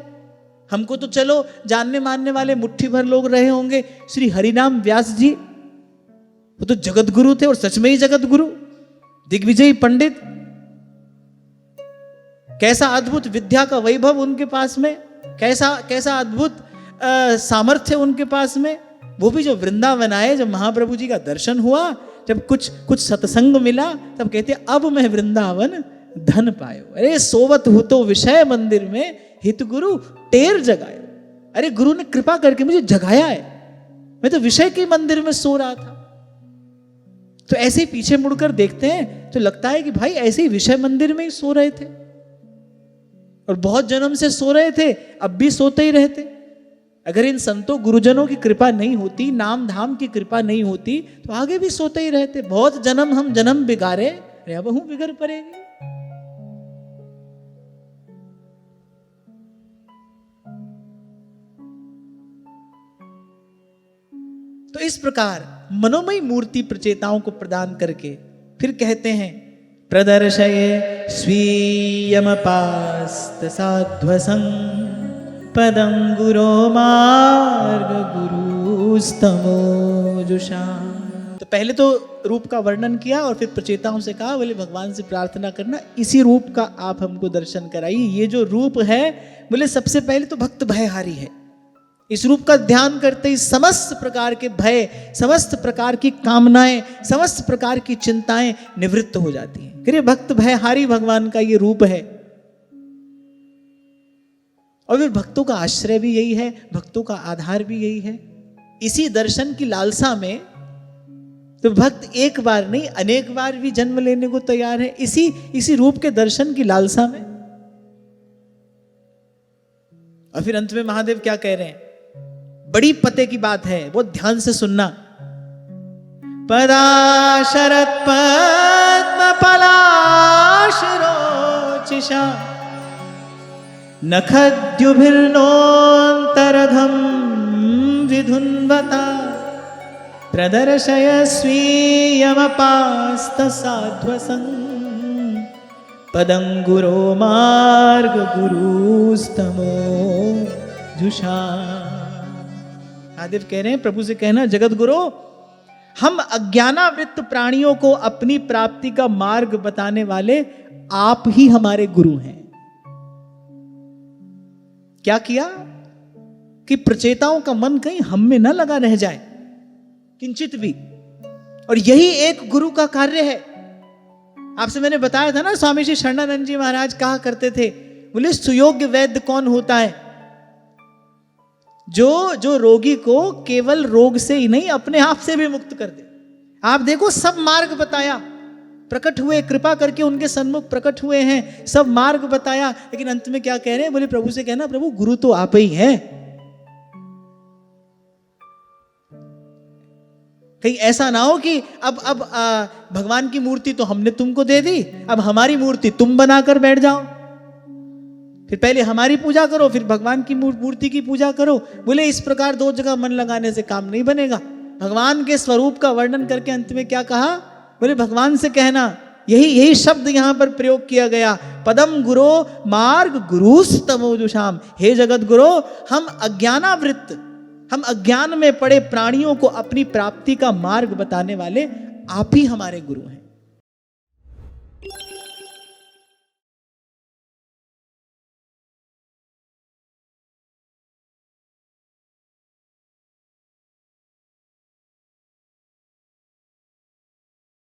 हमको तो चलो जानने मानने वाले मुट्ठी भर लोग रहे होंगे। श्री हरिनाम व्यास जी, वो तो जगत गुरु थे, और सच में ही जगत गुरु, दिग्विजयी पंडित। कैसा अद्भुत विद्या का वैभव उनके पास में, कैसा अद्भुत सामर्थ्य उनके पास में। वो भी जो वृंदावन आए, जब महाप्रभु जी का दर्शन हुआ, जब कुछ सत्संग मिला, तब कहते अब मैं वृंदावन धन पायो। अरे सोवत हो तो विषय मंदिर में, हित गुरु टेर जगायो। अरे गुरु ने कृपा करके मुझे जगाया है, मैं तो विषय के मंदिर में सो रहा था। तो ऐसे ही पीछे मुड़कर देखते हैं तो लगता है कि भाई ऐसे ही विषय मंदिर में ही सो रहे थे, और बहुत जन्म से सो रहे थे, अब भी सोते ही रहते। अगर इन संतों गुरुजनों की कृपा नहीं होती, नाम धाम की कृपा नहीं होती, तो आगे भी सोते ही रहते। बहुत जन्म हम जन्म बिगाड़े, अब हूं बिगड़ पड़ेगी। तो इस प्रकार मनोमयी मूर्ति प्रचेताओं को प्रदान करके फिर कहते हैं, प्रदर्शये स्वीयमपास्त साध्वसं पदं गुरो मार्ग गुरुस्तमोजुषा। तो पहले तो रूप का वर्णन किया और फिर प्रचेताओं से कहा, बोले भगवान से प्रार्थना करना इसी रूप का आप हमको दर्शन कराइए। ये जो रूप है, बोले सबसे पहले तो भक्त भयहारी है। इस रूप का ध्यान करते ही समस्त प्रकार के भय, समस्त प्रकार की कामनाएं, समस्त प्रकार की चिंताएं निवृत्त हो जाती हैं। फिर भक्त भयहारी भगवान का ये रूप है। और फिर भक्तों का आश्रय भी यही है, भक्तों का आधार भी यही है। इसी दर्शन की लालसा में तो भक्त एक बार नहीं अनेक बार भी जन्म लेने को तैयार है, इसी रूप के दर्शन की लालसा में। और फिर अंत में महादेव क्या कह रहे हैं, बड़ी पते की बात है, बहुत ध्यान से सुनना। पदाशरत पद्म पलाशरोचिषा नखद्युभिर्नोऽन्तरघं विधुन्वता प्रदर्शय स्वीयमपास्तसाध्वसं पदं गुरो मार्ग गुरुस्तमोजुषा। महादेव कह रहे हैं, प्रभु से कहना, जगत गुरु, हम अज्ञानावृत्त प्राणियों को अपनी प्राप्ति का मार्ग बताने वाले आप ही हमारे गुरु हैं। क्या किया कि प्रचेताओं का मन कहीं हम में न लगा रह जाए किंचित भी, और यही एक गुरु का कार्य है। आपसे मैंने बताया था ना, स्वामी श्री शरणानंद जी महाराज कहा करते थे, बोले सुयोग्य वैद्य कौन होता है? जो रोगी को केवल रोग से ही नहीं अपने आप से भी मुक्त कर दे। आप देखो, सब मार्ग बताया, प्रकट हुए, कृपा करके उनके सन्मुख प्रकट हुए हैं, सब मार्ग बताया, लेकिन अंत में क्या कह रहे हैं? बोले प्रभु से कहना, प्रभु गुरु तो आप ही हैं। कहीं ऐसा ना हो कि अब भगवान की मूर्ति तो हमने तुमको दे दी, अब हमारी मूर्ति तुम बनाकर बैठ जाओ, फिर पहले हमारी पूजा करो, फिर भगवान की मूर्ति की पूजा करो। बोले इस प्रकार दो जगह मन लगाने से काम नहीं बनेगा। भगवान के स्वरूप का वर्णन करके अंत में क्या कहा? बोले भगवान से कहना, यही शब्द यहां पर प्रयोग किया गया, पदम गुरो मार्ग गुरुस्तमोजुषाम। हे जगत गुरु, हम अज्ञानावृत्त, हम अज्ञान में पड़े प्राणियों को अपनी प्राप्ति का मार्ग बताने वाले आप ही हमारे गुरु हैं।